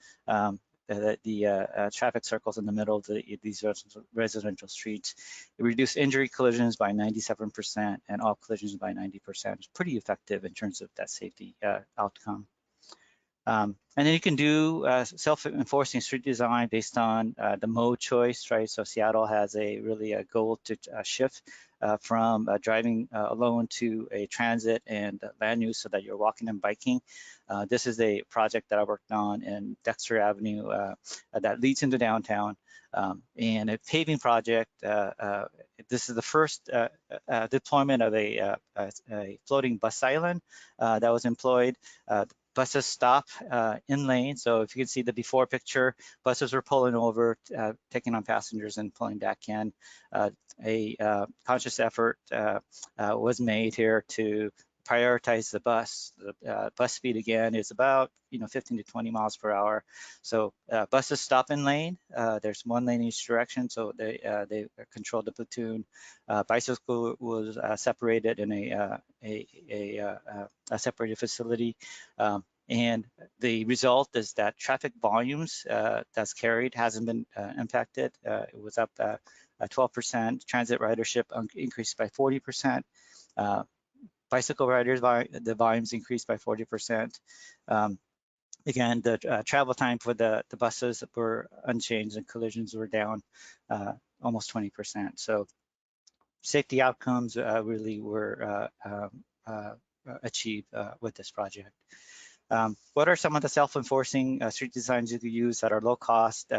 the traffic circles in the middle of these residential streets, it reduced injury collisions by 97% and all collisions by 90%. It's pretty effective in terms of that safety outcome. And then you can do self-enforcing street design based on the mode choice, right? So Seattle has really a goal to shift from driving alone to a transit and land use so that you're walking and biking. This is a project that I worked on in Dexter Avenue that leads into downtown. And a paving project. This is the first deployment of a floating bus island that was employed. Buses stop in lane. So if you can see the before picture, buses were pulling over, taking on passengers and pulling back in. A conscious effort was made here to prioritize the bus. The bus speed again is about 15 to 20 miles per hour. So buses stop in lane. There's one lane in each direction, so they control the platoon. Bicycle was separated in a separated facility. And the result is that traffic volumes that's carried hasn't been impacted. It was up 12%. Transit ridership increased by 40%. Bicycle riders, the volumes increased by 40%. Again, the travel time for the buses were unchanged and collisions were down almost 20%. So safety outcomes really were achieved with this project. What are some of the self-enforcing street designs you could use that are low cost?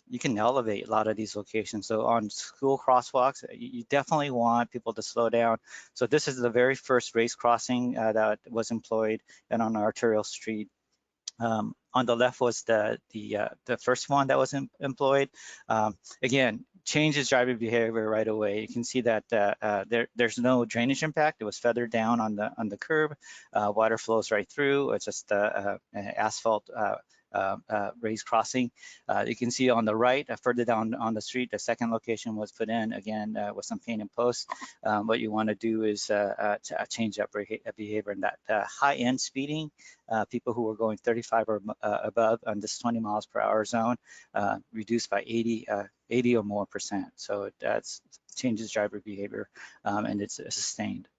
You can elevate a lot of these locations. So on school crosswalks, you definitely want people to slow down. So this is the very first race crossing that was employed and on arterial street. On the left was the first one that was employed. Again, changes driver behavior right away. You can see that there's no drainage impact. It was feathered down on the curb. Water flows right through. It's just asphalt raised crossing. You can see on the right, further down on the street, the second location was put in again with some painted posts. What you want to do is change up behavior in that high-end speeding. People who were going 35 or above on this 20 miles per hour zone reduced by 80 or more %. So that changes driver behavior and it's sustained.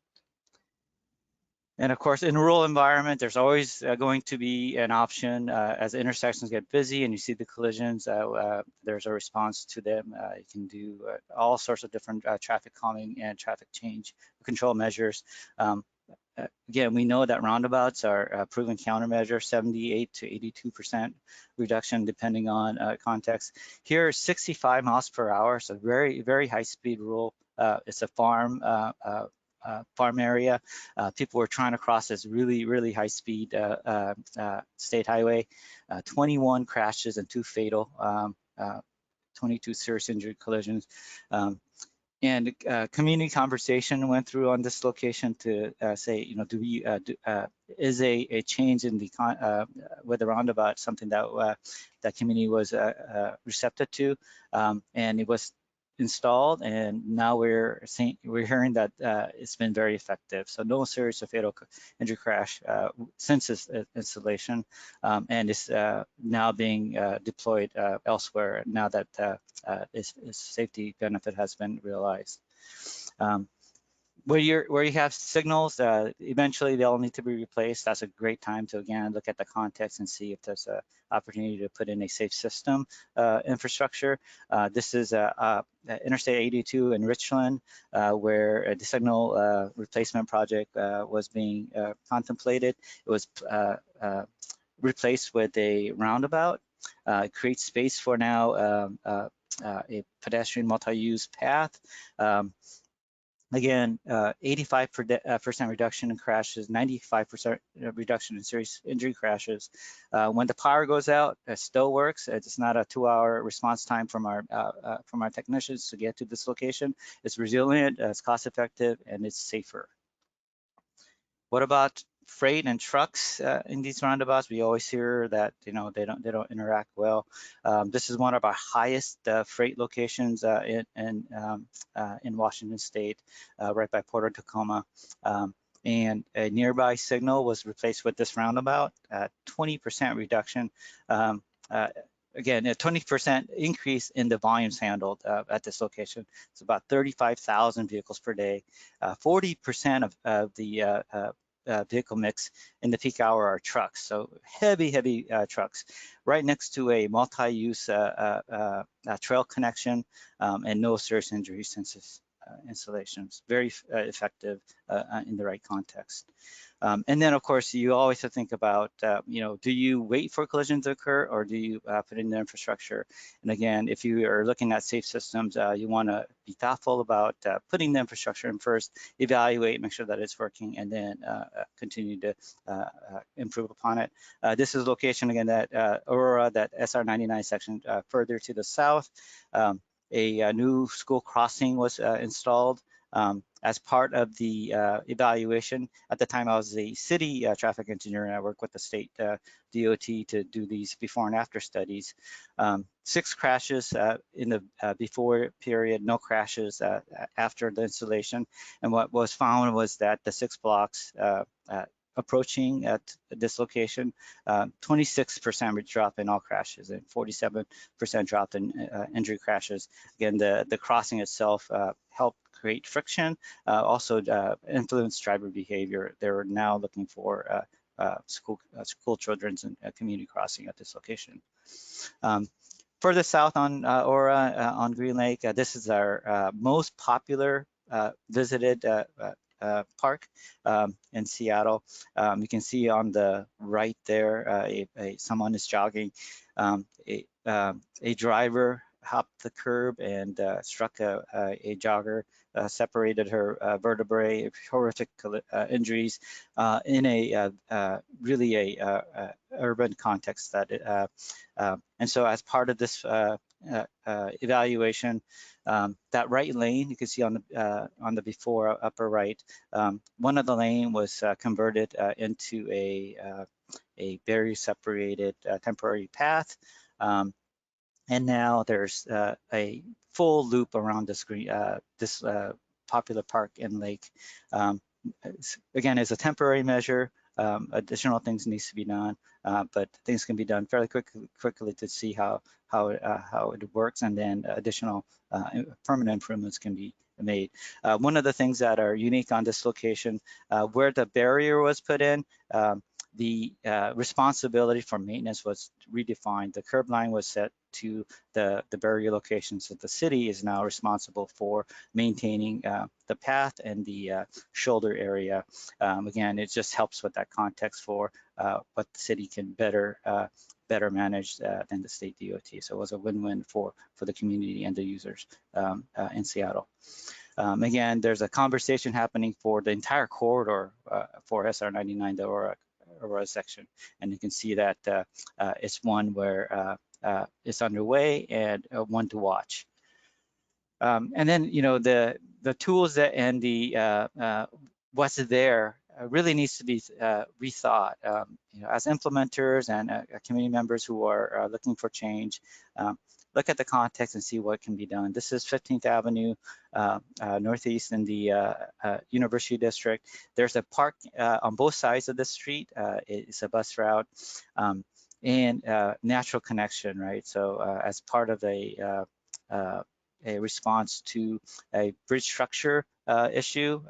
And of course, in a rural environment, there's always going to be an option as intersections get busy and you see the collisions, there's a response to them. You can do all sorts of different traffic calming and traffic change control measures. Again, we know that roundabouts are proven countermeasure, 78 to 82% reduction depending on context. Here, 65 miles per hour, so very, very high speed rule. It's a farm area. People were trying to cross this really, really high speed state highway. 21 crashes and 2 fatal, 22 serious injury collisions. And community conversation went through on this location to say, is a change in the with the roundabout something that that community was receptive to, and it was installed, and now we're hearing that it's been very effective. So no serious or fatal injury crash since its installation, and it's now being deployed elsewhere now that its safety benefit has been realized. Where you have signals, eventually they'll need to be replaced. That's a great time to again look at the context and see if there's an opportunity to put in a safe system infrastructure. This is Interstate 82 in Richland, where the signal replacement project was being contemplated. It was replaced with a roundabout. It creates space for now a pedestrian multi-use path. Again, 85% reduction in crashes, 95% reduction in serious injury crashes. When the power goes out, it still works. It's not a 2-hour response time from our technicians to get to this location. It's resilient, it's cost effective, and it's safer. What about freight and trucks in these roundabouts? We always hear that they don't interact well. This is one of our highest freight locations in Washington State, right by Port of Tacoma. And a nearby signal was replaced with this roundabout, 20% reduction. Again, a 20% increase in the volumes handled at this location. It's about 35,000 vehicles per day. 40% of the vehicle mix in the peak hour are trucks. So heavy trucks, right next to a multi-use trail connection, and no serious injuries since this installations. Very effective in the right context. And then, of course, you always have to think about, do you wait for collisions to occur, or do you put in the infrastructure? And again, if you are looking at safe systems, you want to be thoughtful about putting the infrastructure in first, evaluate, make sure that it's working, and then continue to improve upon it. This is location, again, that Aurora, that SR 99 section further to the south. A new school crossing was installed. As part of the evaluation. At the time, I was the city traffic engineer, and I worked with the state DOT to do these before and after studies. 6 crashes in the before period, no crashes after the installation. And what was found was that the 6 blocks approaching at this location, 26% drop in all crashes and 47% drop in injury crashes. Again, the crossing itself helped create friction, also influenced driver behavior. They're now looking for school children's and community crossing at this location. Further south on Aura, on Green Lake, this is our most popular visited park in Seattle. You can see on the right there, someone is jogging. A driver hopped the curb and struck a jogger, separated her vertebrae, horrific injuries in a really a urban context. And so as part of this evaluation, that right lane, you can see on the before upper right, one of the lane was converted into a barrier separated temporary path. And now there's a full loop around this popular park and lake. Again, it's a temporary measure. Additional things needs to be done, but things can be done fairly quickly to see how it works, and then additional permanent improvements can be made. One of the things that are unique on this location, where the barrier was put in, the responsibility for maintenance was redefined. The curb line was set to the barrier location, so the city is now responsible for maintaining the path and the shoulder area. Again, it just helps with that context for what the city can better manage than the state DOT. So it was a win-win for the community and the users in Seattle. Again, there's a conversation happening for the entire corridor for SR 99, the Aurora section, and you can see that it's one where it's underway and one to watch. And then, the tools that and the what's there really needs to be rethought. As implementers and community members who are looking for change, look at the context and see what can be done. This is 15th Avenue Northeast in the University District. There's a park on both sides of the street. It's a bus route and natural connection, right? So as part of a response to a bridge structure issue,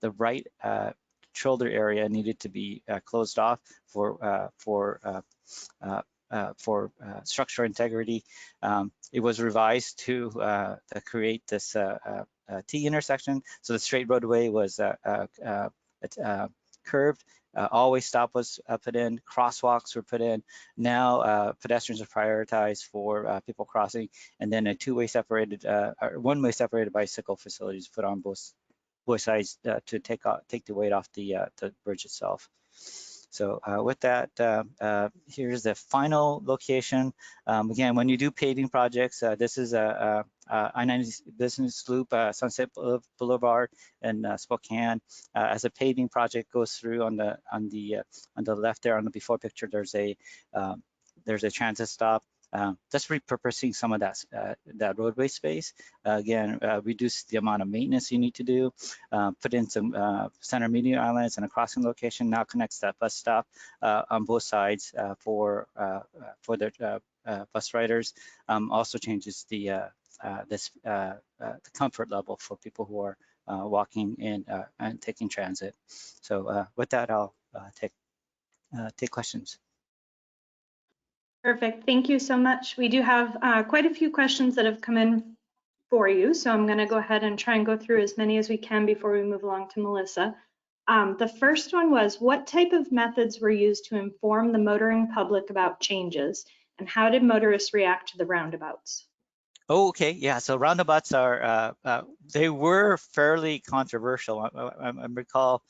the right shoulder area needed to be closed off for structural integrity. It was revised to create this T intersection. So the straight roadway was curved. Always stop was put in, crosswalks were put in. Now pedestrians are prioritized for people crossing, and then a two-way separated, or one-way separated bicycle facilities put on both sides to take the weight off the bridge itself. So with that, here's the final location. Again, when you do paving projects, this is a I-90 business loop, Sunset Boulevard in Spokane. As a paving project goes through on the left there on the before picture, there's a transit stop. Just repurposing some of that roadway space. Again, reduce the amount of maintenance you need to do. Put in some center median islands and a crossing location. Now connects that bus stop on both sides for the bus riders. Also changes the comfort level for people who are walking and taking transit. So with that, I'll take questions. Perfect. Thank you so much. We do have quite a few questions that have come in for you. So I'm going to go ahead and try and go through as many as we can before we move along to Melissa. The first one was, what type of methods were used to inform the motoring public about changes, and how did motorists react to the roundabouts? Oh, okay, yeah. So roundabouts are they were fairly controversial. I recall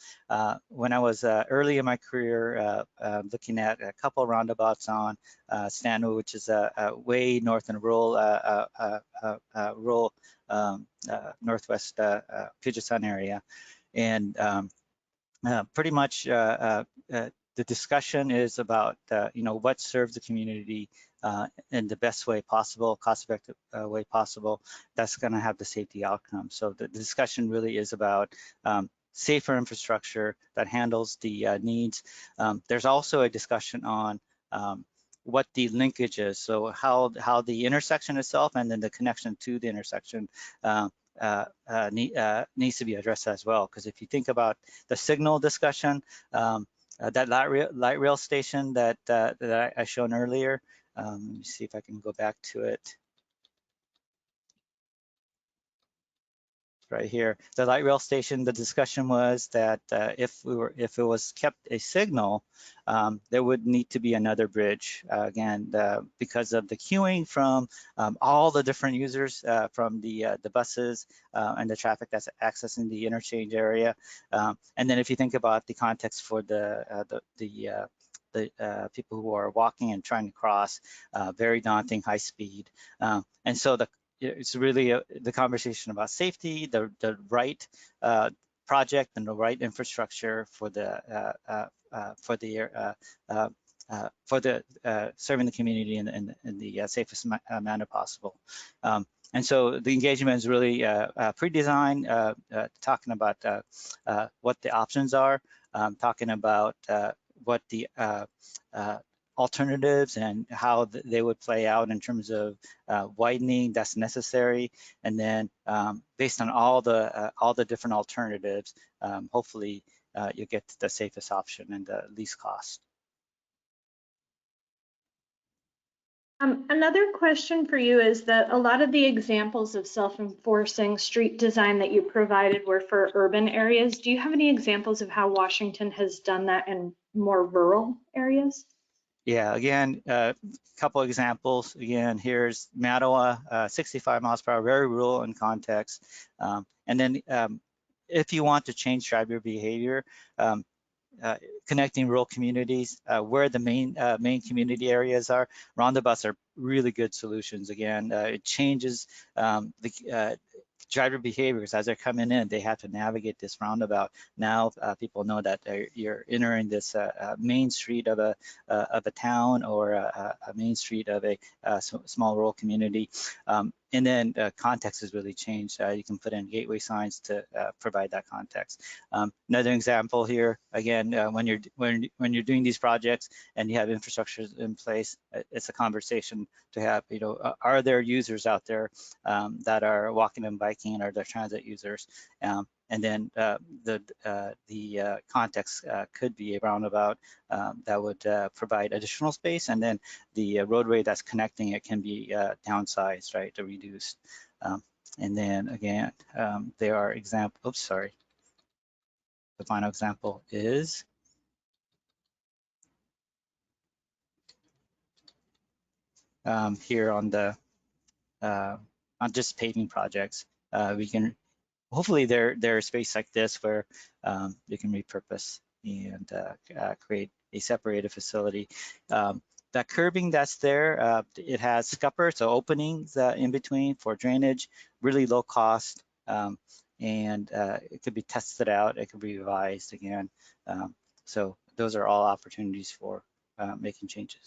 when I was early in my career, looking at a couple of roundabouts on Stanwood, which is way north in rural northwest Puget Sound area, and pretty much the discussion is about what serves the community in the best way possible, cost-effective way possible. That's going to have the safety outcome. So the discussion really is about safer infrastructure that handles the needs. There's also a discussion on what the linkage is, so how the intersection itself and then the connection to the intersection needs to be addressed as well. Because if you think about the signal discussion, that light rail station that I shown earlier, let me see if I can go back to it. Right here, the light rail station, the discussion was that if it was kept a signal, there would need to be another bridge, again, because of the queuing from all the different users, from the buses and the traffic that's accessing the interchange area. And then if you think about the context for the people who are walking and trying to cross, very daunting, high speed. And so it's really the conversation about safety, the right project and the right infrastructure for the serving the community in the safest manner possible. And so the engagement is really pre-designed, talking about what the options are, talking about what the alternatives and how they would play out in terms of widening that's necessary, and then based on all the different alternatives, hopefully you get the safest option and the least cost. Another question for you is that a lot of the examples of self-enforcing street design that you provided were for urban areas. Do you have any examples of how Washington has done that in more rural areas? Yeah, again, a couple examples. Again, here's Mattawa, 65 miles per hour, very rural in context. And then if you want to change driver behavior, connecting rural communities where the main community areas are, roundabouts are really good solutions. Again, it changes the driver behaviors as they're coming in. They have to navigate this roundabout. Now people know that you're entering this main street of a town or a main street of a small rural community. And then context has really changed. You can put in gateway signs to provide that context. Another example here, again, when you're doing these projects and you have infrastructure in place, it's a conversation to have. Are there users out there that are walking and biking, or they're transit users? And then the context could be a roundabout that would provide additional space, and then the roadway that's connecting it can be downsized, right, to reduce. And then again, there are examples. Oops, sorry. The final example is here on the on just paving projects. We can hopefully there's space like this where you can repurpose and create a separated facility. That curbing that's there, it has scuppers, so openings in between for drainage, really low cost, and it could be tested out, it could be revised again. So those are all opportunities for making changes.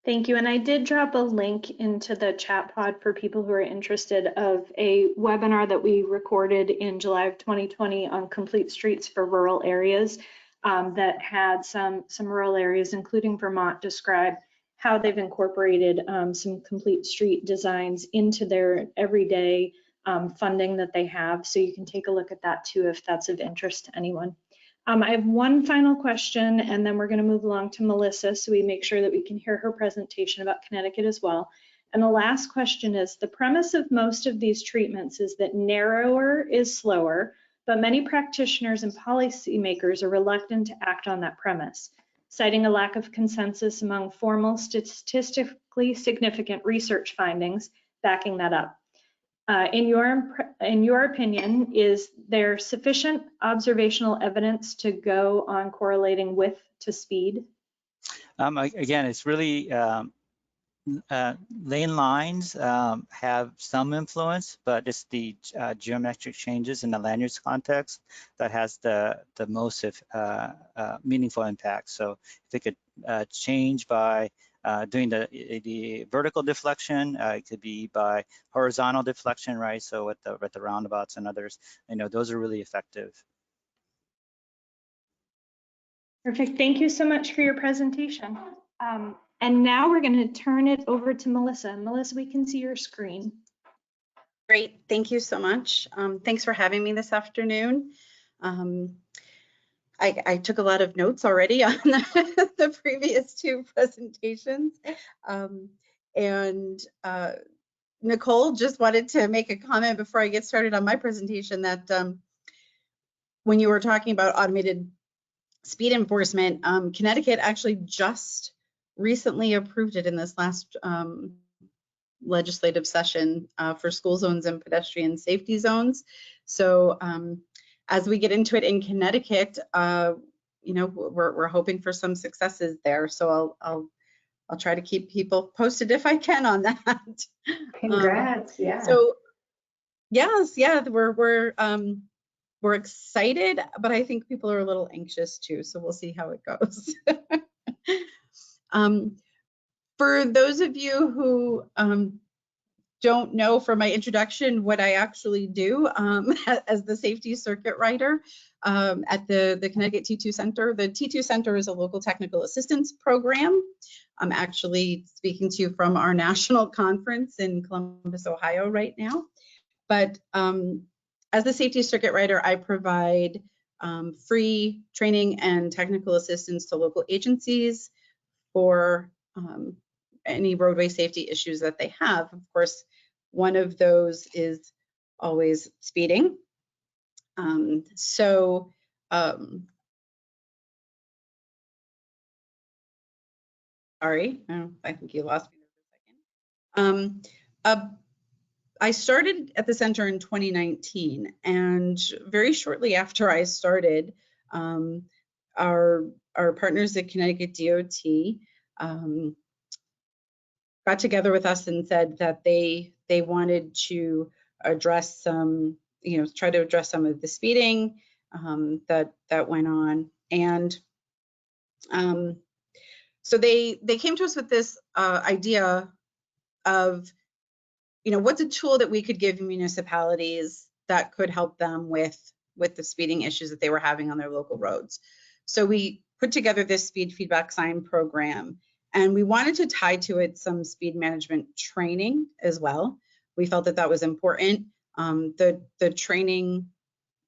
Thank you. And I did drop a link into the chat pod for people who are interested of a webinar that we recorded in July of 2020 on complete streets for rural areas that had some rural areas, including Vermont, describe how they've incorporated some complete street designs into their everyday funding that they have. So you can take a look at that too if that's of interest to anyone. I have one final question, and then we're going to move along to Melissa so we make sure that we can hear her presentation about Connecticut as well. And the last question is, the premise of most of these treatments is that narrower is slower, but many practitioners and policymakers are reluctant to act on that premise, citing a lack of consensus among formal statistically significant research findings backing that up. In your opinion, is there sufficient observational evidence to go on correlating width to speed? Again, it's really lane lines have some influence, but it's the geometric changes in the land use context that has the most meaningful impact. So if it could change by doing the vertical deflection, it could be by horizontal deflection, right? So with the roundabouts and others, those are really effective. Perfect. Thank you so much for your presentation. And now we're going to turn it over to Melissa. Melissa, we can see your screen. Great. Thank you so much. Thanks for having me this afternoon. I took a lot of notes already on the previous two presentations. Nichole, just wanted to make a comment before I get started on my presentation that when you were talking about automated speed enforcement, Connecticut actually just recently approved it in this last legislative session for school zones and pedestrian safety zones. So as we get into it in Connecticut, we're hoping for some successes there. So I'll try to keep people posted if I can on that. Congrats! Yeah. So yes, yeah, we're excited, but I think people are a little anxious too. So we'll see how it goes. For those of you who don't know from my introduction what I actually do as the safety circuit rider at the Connecticut T2 Center. The T2 Center is a local technical assistance program. I'm actually speaking to you from our national conference in Columbus, Ohio right now. But as the safety circuit rider, I provide free training and technical assistance to local agencies for any roadway safety issues that they have. Of course, one of those is always speeding. Sorry, I think you lost me for a second. I started at the center in 2019, and very shortly after I started, our partners at Connecticut DOT got together with us and said that they wanted to address try to address some of the speeding that went on. And so they came to us with this idea of, what's a tool that we could give municipalities that could help them with the speeding issues that they were having on their local roads. So we put together this speed feedback sign program, and we wanted to tie to it some speed management training as well. We felt that that was important. The training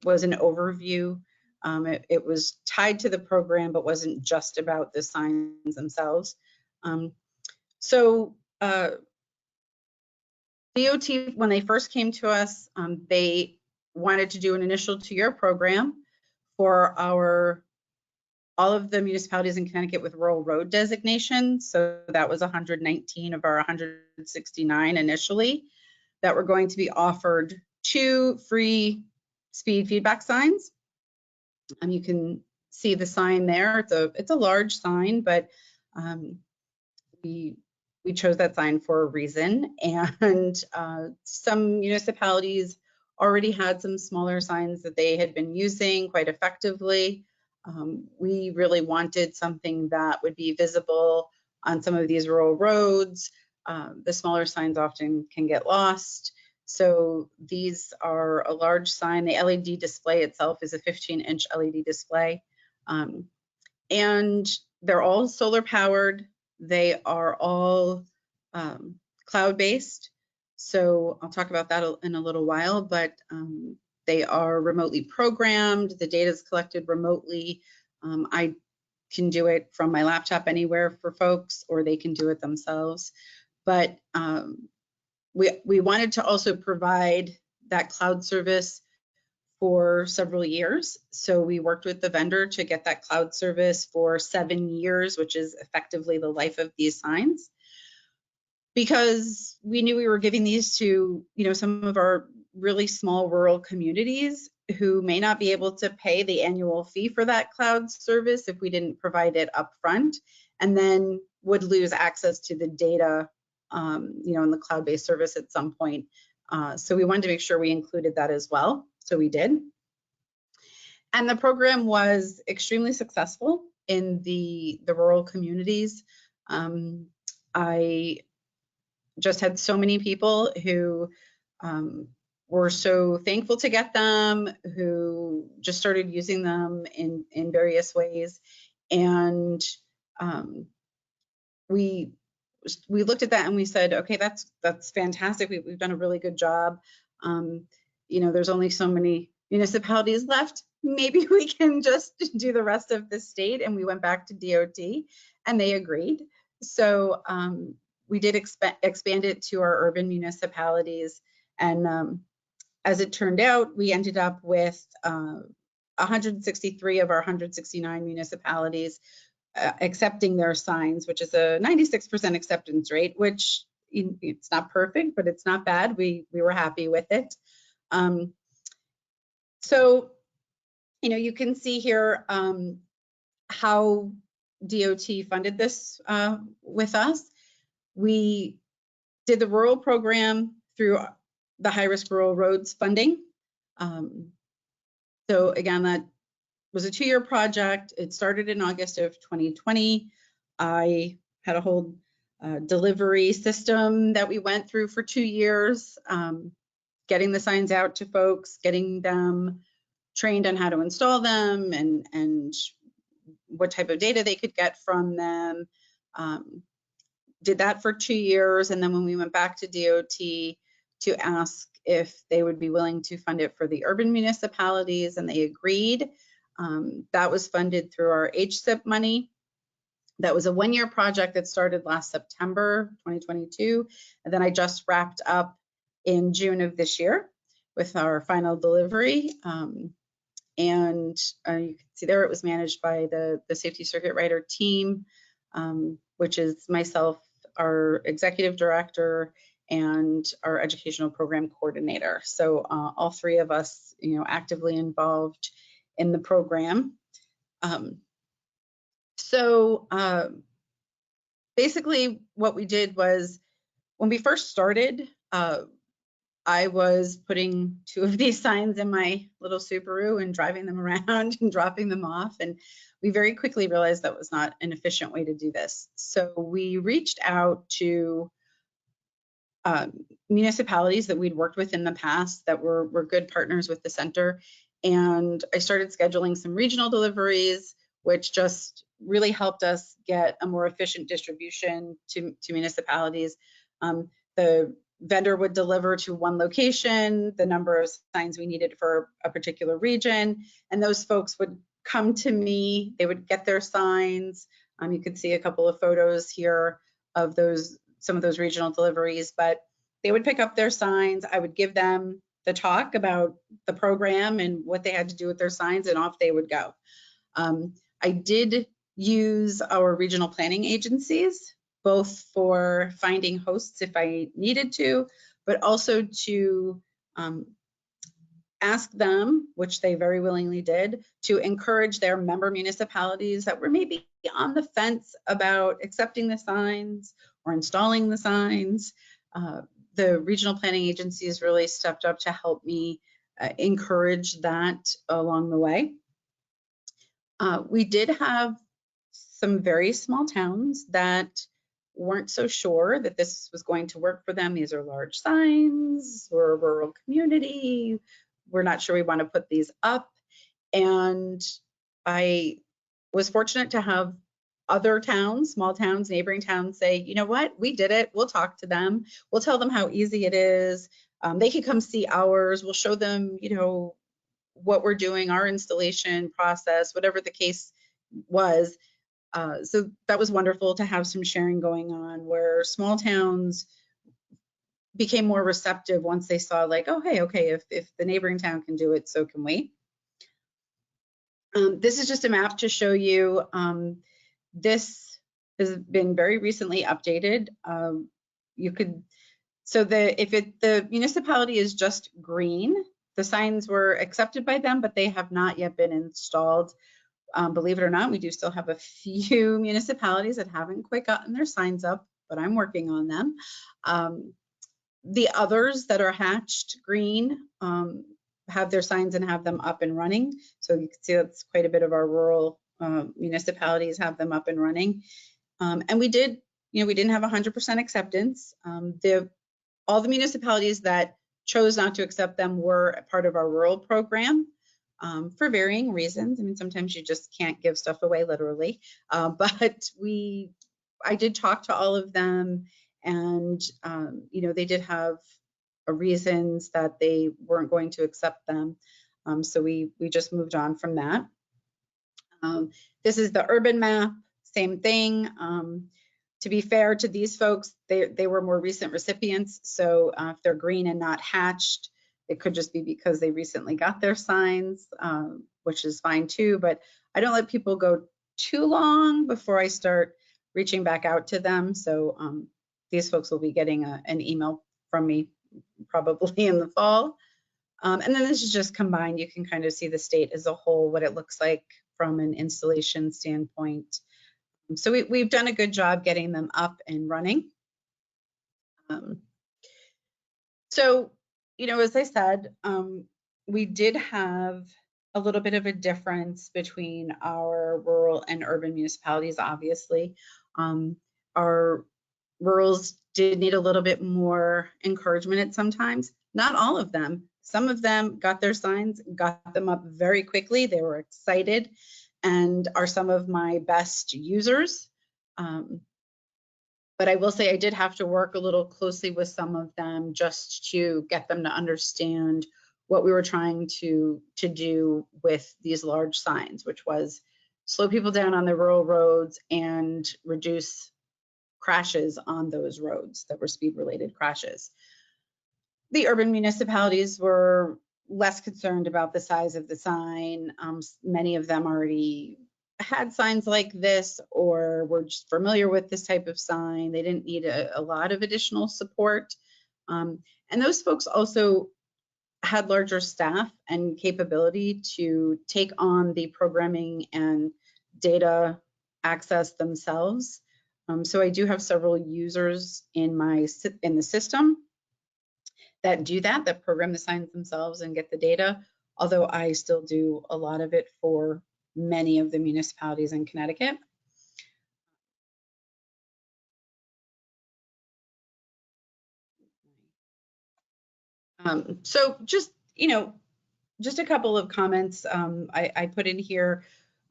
was an overview. It was tied to the program, but wasn't just about the signs themselves. DOT, when they first came to us, they wanted to do an initial 2-year program for all of the municipalities in Connecticut with rural road designation. So that was 119 of our 169 initially that were going to be offered 2 free speed feedback signs. You can see the sign there. It's a large sign, but we chose that sign for a reason. And some municipalities already had some smaller signs that they had been using quite effectively. We really wanted something that would be visible on some of these rural roads. The smaller signs often can get lost. So these are a large sign. The LED display itself is a 15-inch LED display. And they're all solar powered. They are all cloud-based. So I'll talk about that in a little while, but they are remotely programmed. The data is collected remotely. I can do it from my laptop anywhere for folks, or they can do it themselves. But we wanted to also provide that cloud service for several years. So we worked with the vendor to get that cloud service for 7 years, which is effectively the life of these signs. Because we knew we were giving these to, some of our really small rural communities who may not be able to pay the annual fee for that cloud service if we didn't provide it up front, and then would lose access to the data, in the cloud-based service at some point. So we wanted to make sure we included that as well. So we did. And the program was extremely successful in the rural communities. I just had so many people who were so thankful to get them, who just started using them in various ways. And we looked at that and we said, okay, that's fantastic. We've done a really good job. There's only so many municipalities left. Maybe we can just do the rest of the state. And we went back to DOT and they agreed. So we did expand it to our urban municipalities. And as it turned out, we ended up with 163 of our 169 municipalities accepting their signs, which is a 96% acceptance rate, which it's not perfect, but it's not bad. We were happy with it. So, you can see here how DOT funded this with us. We did the rural program through the high-risk rural roads funding. So again, that was a 2-year project. It started in August of 2020. I had a whole delivery system that we went through for 2 years, getting the signs out to folks, getting them trained on how to install them and what type of data they could get from them. Did that for 2 years. And then when we went back to DOT to ask if they would be willing to fund it for the urban municipalities, and they agreed. That was funded through our HSIP money. That was a 1-year project that started last September 2022. And then I just wrapped up in June of this year with our final delivery. And you can see there it was managed by the safety circuit rider team, which is myself, our executive director, and our educational program coordinator. So all 3 of us, actively involved in the program. So basically what we did was, when we first started, I was putting 2 of these signs in my little Subaru and driving them around and dropping them off. And we very quickly realized that was not an efficient way to do this. So we reached out to municipalities that we'd worked with in the past that were good partners with the center. And I started scheduling some regional deliveries, which just really helped us get a more efficient distribution to municipalities. The vendor would deliver to one location the number of signs we needed for a particular region, and those folks would come to me. They would get their signs. You could see a couple of photos here of some of those regional deliveries, but they would pick up their signs. I would give them the talk about the program and what they had to do with their signs, and off they would go. I did use our regional planning agencies, both for finding hosts if I needed to, but also to ask them, which they very willingly did, to encourage their member municipalities that were maybe on the fence about accepting the signs or installing the signs. The regional planning agencies really stepped up to help me encourage that along the way. We did have some very small towns that weren't so sure that this was going to work for them. These are large signs, we're a rural community, we're not sure we want to put these up. And I was fortunate to have other towns, small towns, neighboring towns say, you know what, we did it. We'll talk to them. We'll tell them how easy it is. They can come see ours. We'll show them, you know, what we're doing, our installation process, whatever the case was. So that was wonderful to have some sharing going on where small towns became more receptive once they saw like, oh, hey, okay, if the neighboring town can do it, so can we. This is just a map to show you. This has been very recently updated. You could, so the municipality is just green, the signs were accepted by them, but they have not yet been installed. Believe it or not, we do still have a few municipalities that haven't quite gotten their signs up, but I'm working on them. The others that are hatched green have their signs and have them up and running. So you can see that's quite a bit of our rural municipalities have them up and running. And we did, you know, we didn't have 100% acceptance. All the municipalities that chose not to accept them were a part of our rural program for varying reasons. I mean, sometimes you just can't give stuff away literally, but I did talk to all of them, and you know, they did have reasons that they weren't going to accept them. So we just moved on from that. This is the urban map, same thing. To be fair to these folks, they were more recent recipients. So if they're green and not hatched, it could just be because they recently got their signs, which is fine too. But I don't let people go too long before I start reaching back out to them. So these folks will be getting an email from me probably in the fall. And then this is just combined. You can kind of see the state as a whole, what it looks like from an installation standpoint. So we've done a good job getting them up and running. So, you know, as I said, we did have a little bit of a difference between our rural and urban municipalities, obviously. Our rurals did need a little bit more encouragement at sometimes. Not all of them. Some of them got their signs, got them up very quickly. They were excited and are some of my best users. But I will say I did have to work a little closely with some of them just to get them to understand what we were trying to do with these large signs, which was slow people down on the rural roads and reduce crashes on those roads that were speed-related crashes. The urban municipalities were less concerned about the size of the sign. Many of them already had signs like this or were just familiar with this type of sign. They didn't need a lot of additional support. And those folks also had larger staff and capability to take on the programming and data access themselves. So I do have several users in the system that do that program the signs themselves and get the data, although I still do a lot of it for many of the municipalities in Connecticut. So just, you know, just a couple of comments I put in here.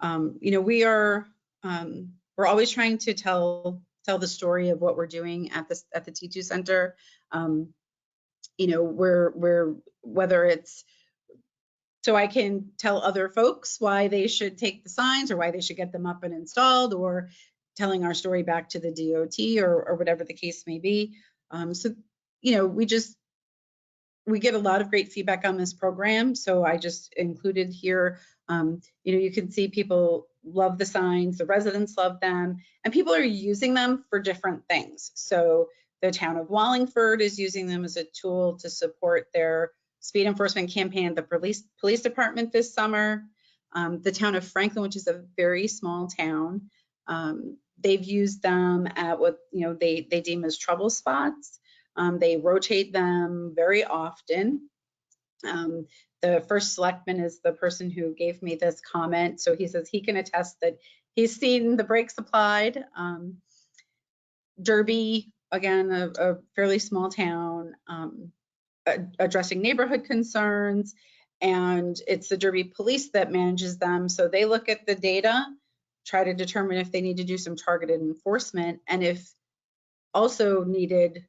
You know, we're always trying to tell the story of what we're doing at the T2 Center. You know, we're whether it's so I can tell other folks why they should take the signs or why they should get them up and installed, or telling our story back to the DOT or whatever the case may be. So, you know, we get a lot of great feedback on this program. So I just included here, you know, you can see people love the signs, the residents love them, and people are using them for different things. So the town of Wallingford is using them as a tool to support their speed enforcement campaign, the police department this summer. The town of Franklin, which is a very small town, they've used them at what, you know, they deem as trouble spots. They rotate them very often. The first selectman is the person who gave me this comment. So he says he can attest that he's seen the brakes applied. Derby, again, a fairly small town, addressing neighborhood concerns, and it's the Derby police that manages them. So they look at the data, try to determine if they need to do some targeted enforcement, and if also needed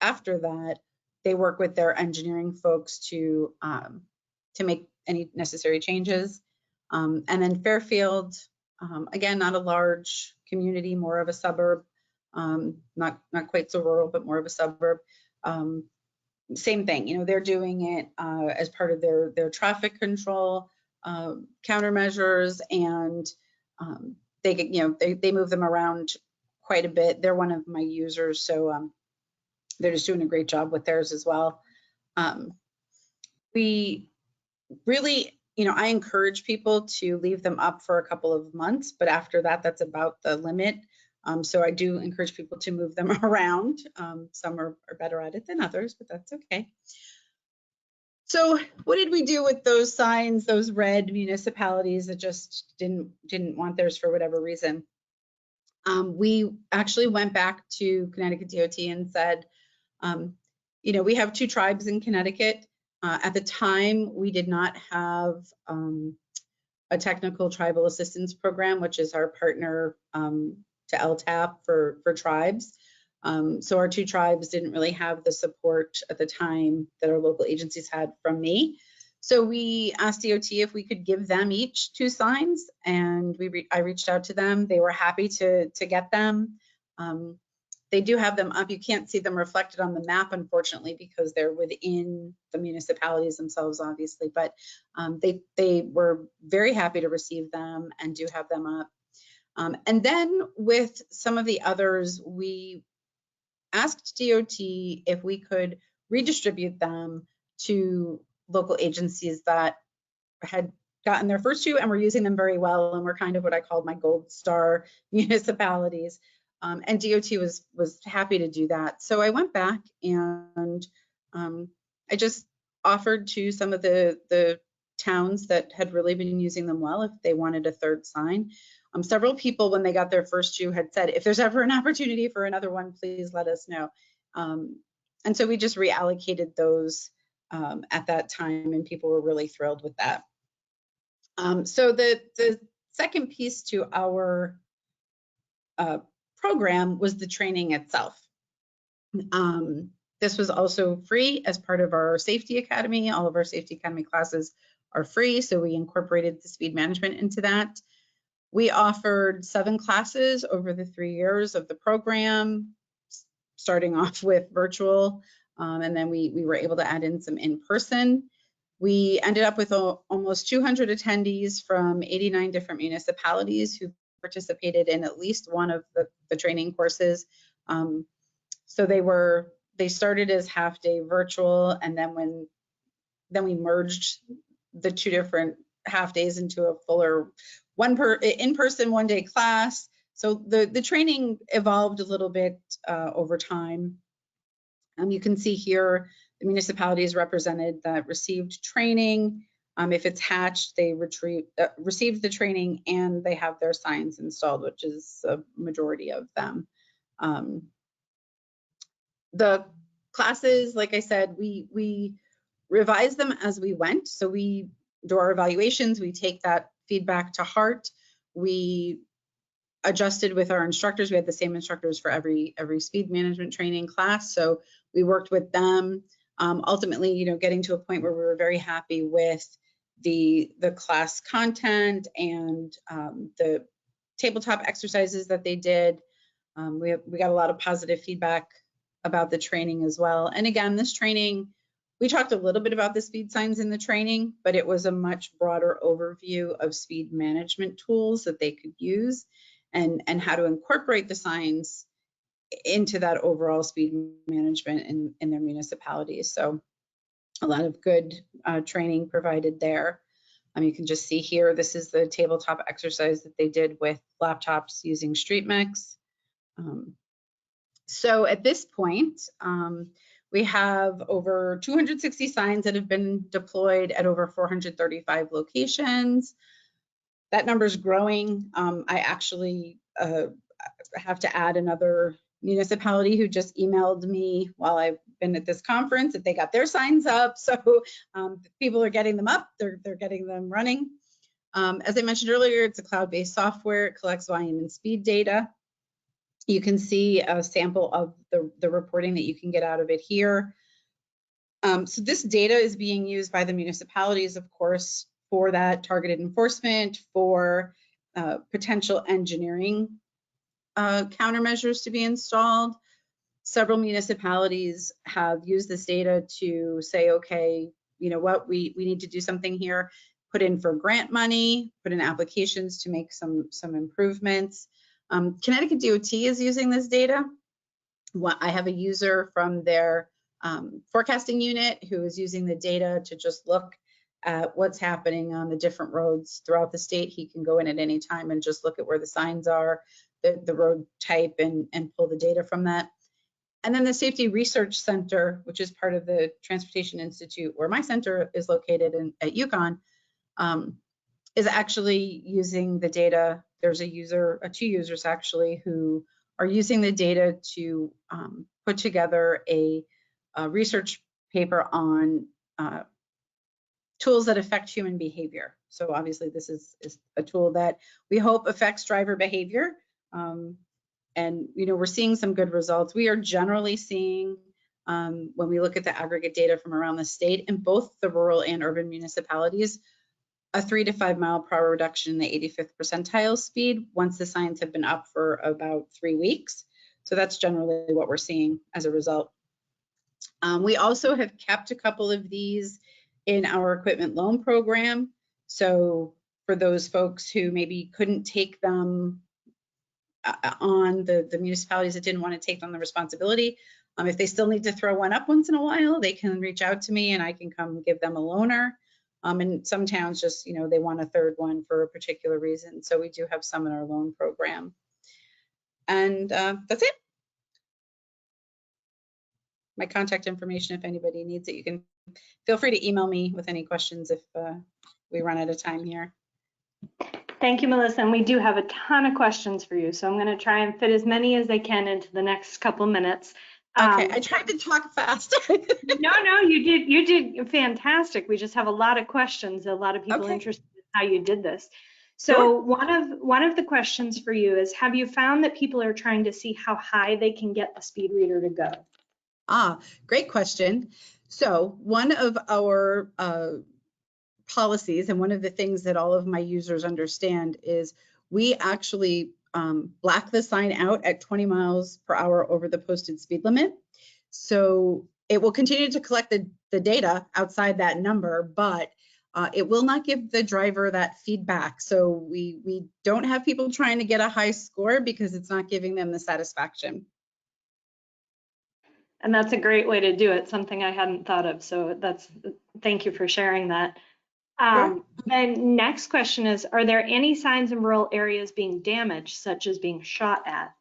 after that, they work with their engineering folks to make any necessary changes. And then Fairfield, again, not a large community, more of a suburb, not quite so rural, but more of a suburb. Same thing, you know, they're doing it as part of their traffic control countermeasures, and they get, you know, they move them around quite a bit. They're one of my users, so they're just doing a great job with theirs as well. We really, you know, I encourage people to leave them up for a couple of months, but after that, that's about the limit. So I do encourage people to move them around. Some are better at it than others, but that's okay. So what did we do with those signs, those red municipalities that just didn't want theirs for whatever reason? We actually went back to Connecticut DOT and said, you know, we have 2 tribes in Connecticut. At the time, we did not have a technical tribal assistance program, which is our partner to LTAP for tribes. So our 2 tribes didn't really have the support at the time that our local agencies had from me. So we asked DOT if we could give them each 2 signs, and I reached out to them. They were happy to get them. They do have them up. You can't see them reflected on the map, unfortunately, because they're within the municipalities themselves, obviously, but they were very happy to receive them and do have them up. And then with some of the others, we asked DOT if we could redistribute them to local agencies that had gotten their first 2 and were using them very well, and were kind of what I called my gold star municipalities. And DOT was happy to do that. So I went back and I just offered to some of the towns that had really been using them well if they wanted a 3rd sign. Several people, when they got their first 2, had said, if there's ever an opportunity for another one, please let us know. And so we just reallocated those at that time, and people were really thrilled with that. So the second piece to our program was the training itself. This was also free as part of our safety academy. All of our safety academy classes are free, so we incorporated the speed management into that. We offered 7 classes over the 3 years of the program, starting off with virtual, and then we were able to add in some in-person. We ended up with almost 200 attendees from 89 different municipalities who participated in at least one of the training courses. So they started as half-day virtual, and then we merged the 2 different half days into a fuller in-person 1-day class. So the training evolved a little bit over time. You can see here the municipalities represented that received training. If it's hatched, they received the training and they have their signs installed, which is a majority of them. The classes, like I said, we revise them as we went. So we do our evaluations, we take that feedback to heart. We adjusted with our instructors. We had the same instructors for every speed management training class. So we worked with them. Ultimately, you know, getting to a point where we were very happy with the class content and the tabletop exercises that they did. We got a lot of positive feedback about the training as well. And again, this training, we talked a little bit about the speed signs in the training, but it was a much broader overview of speed management tools that they could use and how to incorporate the signs into that overall speed management in their municipalities. So a lot of good training provided there. You can just see here, this is the tabletop exercise that they did with laptops using StreetMix. So at this point, we have over 260 signs that have been deployed at over 435 locations. That number is growing. I actually have to add another municipality who just emailed me while I've been at this conference that they got their signs up. So people are getting them up, they're getting them running. As I mentioned earlier, it's a cloud-based software. It collects volume and speed data. You can see a sample of the reporting that you can get out of it here. So this data is being used by the municipalities, of course, for that targeted enforcement, for potential engineering countermeasures to be installed. Several municipalities have used this data to say, okay, you know what, we need to do something here, put in for grant money, put in applications to make some improvements. Connecticut DOT is using this data. I have a user from their forecasting unit who is using the data to just look at what's happening on the different roads throughout the state. He can go in at any time and just look at where the signs are, the road type, and pull the data from that. And then the Safety Research Center, which is part of the Transportation Institute, where my center is located at UConn, is actually using the data. There's two users actually, who are using the data to put together a research paper on tools that affect human behavior. So obviously this is a tool that we hope affects driver behavior. And you know, we're seeing some good results. We are generally seeing, when we look at the aggregate data from around the state, in both the rural and urban municipalities, a 3 to 5 mile per hour reduction in the 85th percentile speed once the signs have been up for about 3 weeks. So that's generally what we're seeing as a result. We also have kept a couple of these in our equipment loan program. So for those folks who maybe couldn't take them on, the municipalities that didn't want to take on the responsibility, if they still need to throw one up once in a while, they can reach out to me and I can come give them a loaner. And some towns just, you know, they want a third one for a particular reason. So we do have some in our loan program. And that's it. My contact information, if anybody needs it, you can feel free to email me with any questions if we run out of time here. Thank you, Melissa. And we do have a ton of questions for you. So I'm going to try and fit as many as I can into the next couple minutes. Okay, I tried to talk fast. No, you did fantastic. We just have a lot of questions, a lot of people interested in how you did this. So Sure. one of the questions for you is, have you found that people are trying to see how high they can get the speed reader to go? Great question. So one of our policies, and one of the things that all of my users understand, is we actually black the sign out at 20 miles per hour over the posted speed limit. So it will continue to collect the data outside that number, but it will not give the driver that feedback. So we don't have people trying to get a high score because it's not giving them the satisfaction. And that's a great way to do it, something I hadn't thought of. So thank you for sharing that. Sure. The next question is, are there any signs in rural areas being damaged, such as being shot at?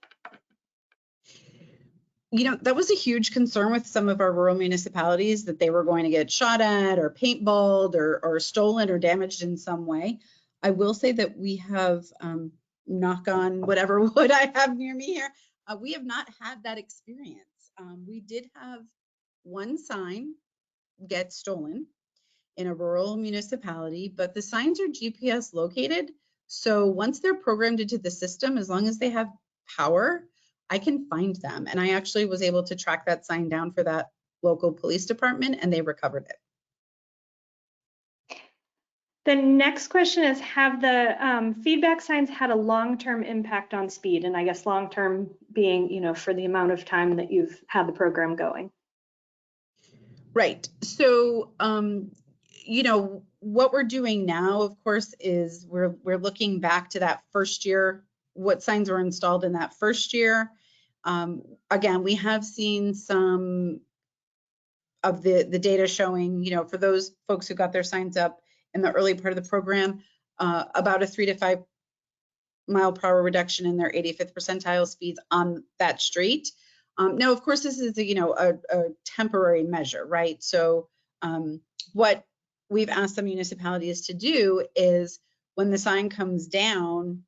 You know, that was a huge concern with some of our rural municipalities, that they were going to get shot at or paintballed or stolen or damaged in some way. I will say that we have, knock on whatever wood I have near me here, we have not had that experience. We did have one sign get stolen in a rural municipality, but the signs are GPS located. So once they're programmed into the system, as long as they have power, I can find them. And I actually was able to track that sign down for that local police department, and they recovered it. The next question is, have the feedback signs had a long-term impact on speed? And I guess long-term being, you know, for the amount of time that you've had the program going. Right. So, you know, what we're doing now, of course, is we're looking back to that first year, what signs were installed in that first year. Again, we have seen some of the data showing, you know, for those folks who got their signs up in the early part of the program, about a 3 to 5 mile per hour reduction in their 85th percentile speeds on that street. Now, of course, this is a temporary measure, right? So what we've asked the municipalities to do is, when the sign comes down,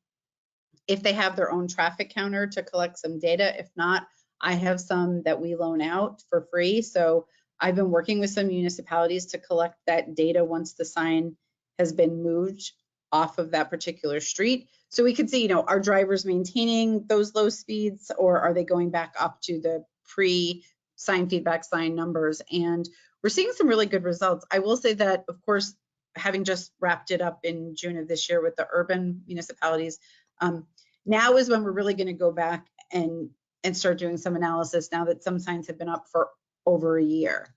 if they have their own traffic counter, to collect some data. If not, I have some that we loan out for free. So I've been working with some municipalities to collect that data once the sign has been moved off of that particular street. So we could see, you know, are drivers maintaining those low speeds, or are they going back up to the pre-sign feedback sign numbers? And we're seeing some really good results. I will say that, of course, having just wrapped it up in June of this year with the urban municipalities, now is when we're really going to go back and start doing some analysis, now that some signs have been up for over a year.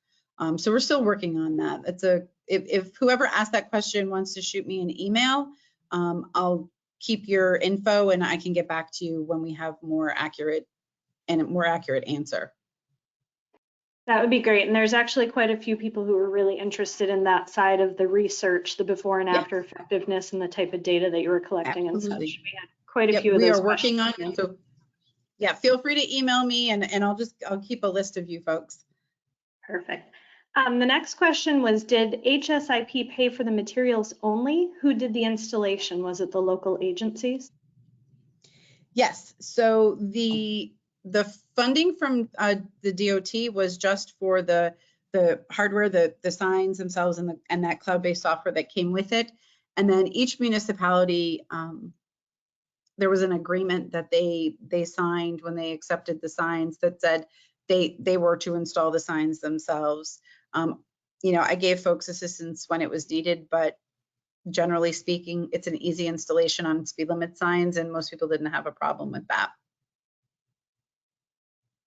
So we're still working on that. It's if whoever asked that question wants to shoot me an email, I'll keep your info and I can get back to you when we have more accurate answer. That would be great. And there's actually quite a few people who are really interested in that side of the research, the before and after effectiveness and the type of data that you were collecting. Absolutely. And such. We had quite a few of those. We are working on it. So yeah, feel free to email me and I'll keep a list of you folks. Perfect. The next question was, did HSIP pay for the materials only? Who did the installation? Was it the local agencies? Yes. So the funding from the DOT was just for the hardware, the signs themselves, and that cloud-based software that came with it. And then each municipality, there was an agreement that they signed when they accepted the signs that said they were to install the signs themselves. You know, I gave folks assistance when it was needed, but generally speaking, it's an easy installation on speed limit signs, and most people didn't have a problem with that.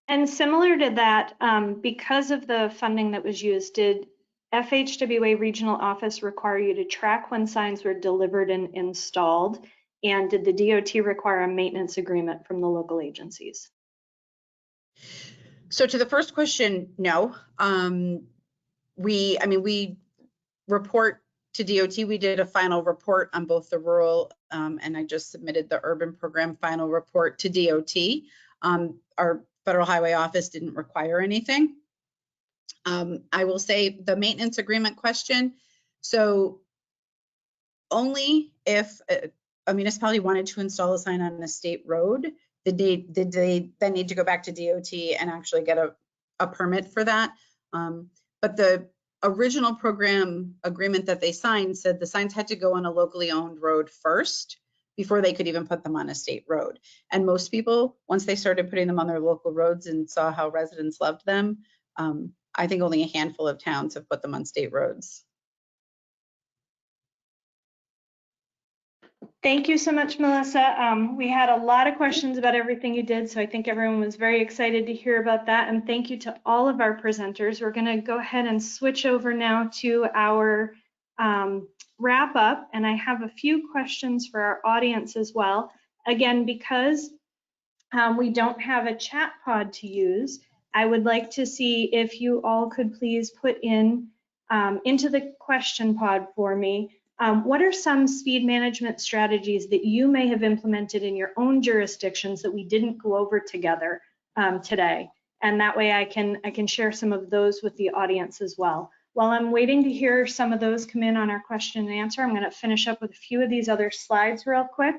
And similar to that, because of the funding that was used, did FHWA Regional Office require you to track when signs were delivered and installed? And did the DOT require a maintenance agreement from the local agencies? So to the first question, no. We report to DOT. We did a final report on both the rural and I just submitted the urban program final report to DOT. Our Federal Highway Office didn't require anything. I will say the maintenance agreement question. So only if a municipality wanted to install a sign on a state road, did they then need to go back to DOT and actually get a permit for that? But the original program agreement that they signed said the signs had to go on a locally owned road first before they could even put them on a state road. And most people, once they started putting them on their local roads and saw how residents loved them, I think only a handful of towns have put them on state roads. Thank you so much, Melissa. We had a lot of questions about everything you did, so I think everyone was very excited to hear about that. And thank you to all of our presenters. We're going to go ahead and switch over now to our wrap up. And I have a few questions for our audience as well. Again, because we don't have a chat pod to use, I would like to see if you all could please put in into the question pod for me. What are some speed management strategies that you may have implemented in your own jurisdictions that we didn't go over together today? And that way I can share some of those with the audience as well. While I'm waiting to hear some of those come in on our question and answer, I'm going to finish up with a few of these other slides real quick.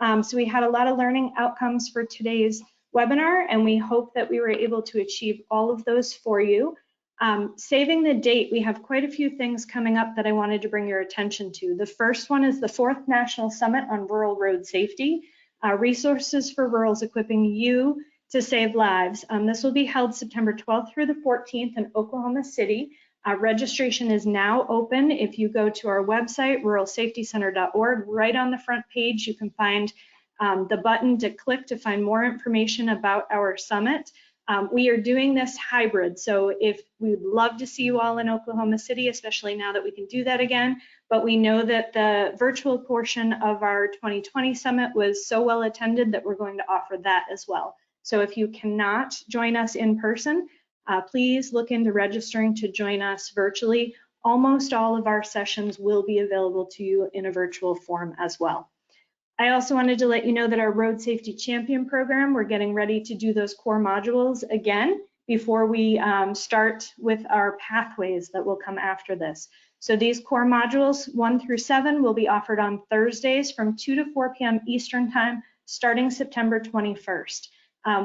So we had a lot of learning outcomes for today's webinar, and we hope that we were able to achieve all of those for you. Saving the date, we have quite a few things coming up that I wanted to bring your attention to. The first one is the 4th National Summit on Rural Road Safety, Resources for Rurals Equipping You to Save Lives. This will be held September 12th through the 14th in Oklahoma City. Registration is now open. If you go to our website, ruralsafetycenter.org, right on the front page, you can find the button to click to find more information about our summit. We are doing this hybrid, so if we'd love to see you all in Oklahoma City, especially now that we can do that again, but we know that the virtual portion of our 2020 summit was so well attended that we're going to offer that as well. So if you cannot join us in person, please look into registering to join us virtually. Almost all of our sessions will be available to you in a virtual form as well. I also wanted to let you know that our Road Safety Champion program, we're getting ready to do those core modules again before we start with our pathways that will come after this. So these core modules 1 through 7 will be offered on Thursdays from 2 to 4 p.m. Eastern Time starting September 21st.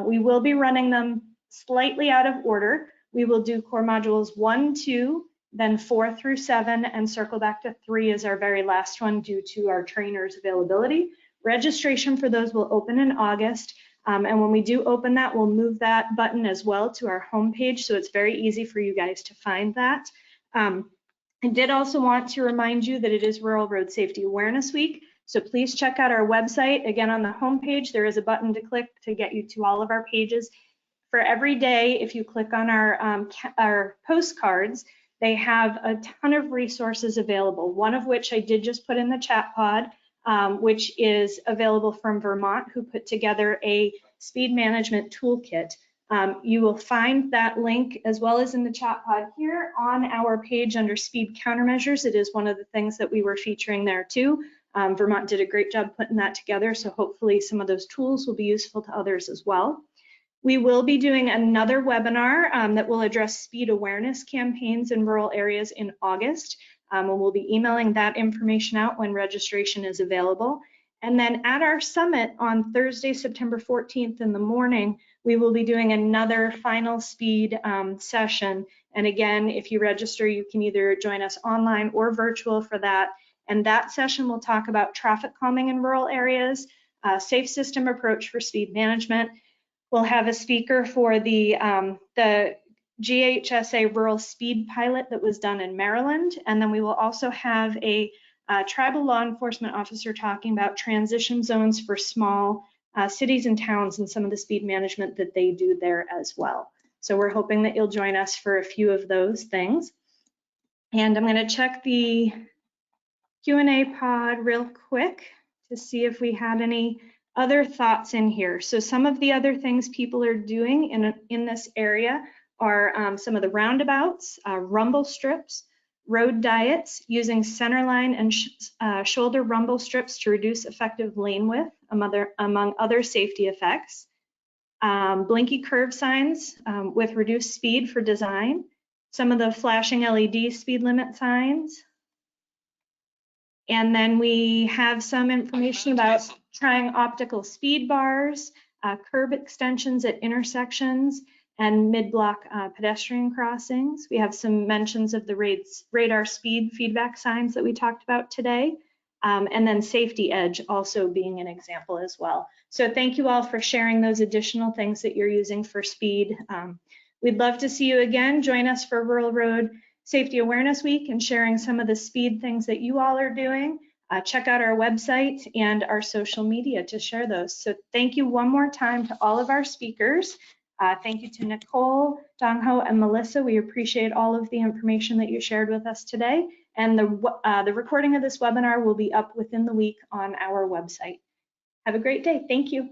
We will be running them slightly out of order. We will do core modules 1, 2, then 4 through 7, and circle back to 3 is our very last one due to our trainers' availability. Registration for those will open in August. And when we do open that, we'll move that button as well to our homepage, so it's very easy for you guys to find that. I did also want to remind you that it is Rural Road Safety Awareness Week, so please check out our website. Again, on the homepage, there is a button to click to get you to all of our pages. For every day, if you click on our postcards, they have a ton of resources available, one of which I did just put in the chat pod, which is available from Vermont, who put together a speed management toolkit. You will find that link as well as in the chat pod here on our page under speed countermeasures. It is one of the things that we were featuring there too. Vermont did a great job putting that together, so hopefully some of those tools will be useful to others as well. We will be doing another webinar that will address speed awareness campaigns in rural areas in August. And we'll be emailing that information out when registration is available. And then at our summit on Thursday, September 14th in the morning, we will be doing another final speed session. And again, if you register, you can either join us online or virtual for that. And that session will talk about traffic calming in rural areas, safe system approach for speed management. We'll have a speaker for the GHSA rural speed pilot that was done in Maryland. And then we will also have a tribal law enforcement officer talking about transition zones for small cities and towns and some of the speed management that they do there as well. So we're hoping that you'll join us for a few of those things. And I'm going to check the Q&A pod real quick to see if we had any other thoughts in here. So some of the other things people are doing in this area are some of the roundabouts, rumble strips, road diets, using centerline and shoulder rumble strips to reduce effective lane width, among other safety effects. Blinky curve signs with reduced speed for design, some of the flashing LED speed limit signs. And then we have some information about trying optical speed bars, curb extensions at intersections, and mid-block pedestrian crossings. We have some mentions of the radar speed feedback signs that we talked about today, and then safety edge also being an example as well. So thank you all for sharing those additional things that you're using for speed. We'd love to see you again. Join us for Rural Road Safety Awareness Week and sharing some of the speed things that you all are doing. Check out our website and our social media to share those. So thank you one more time to all of our speakers. Thank you to Nichole, Dongho, and Melissa. We appreciate all of the information that you shared with us today. And the recording of this webinar will be up within the week on our website. Have a great day. Thank you.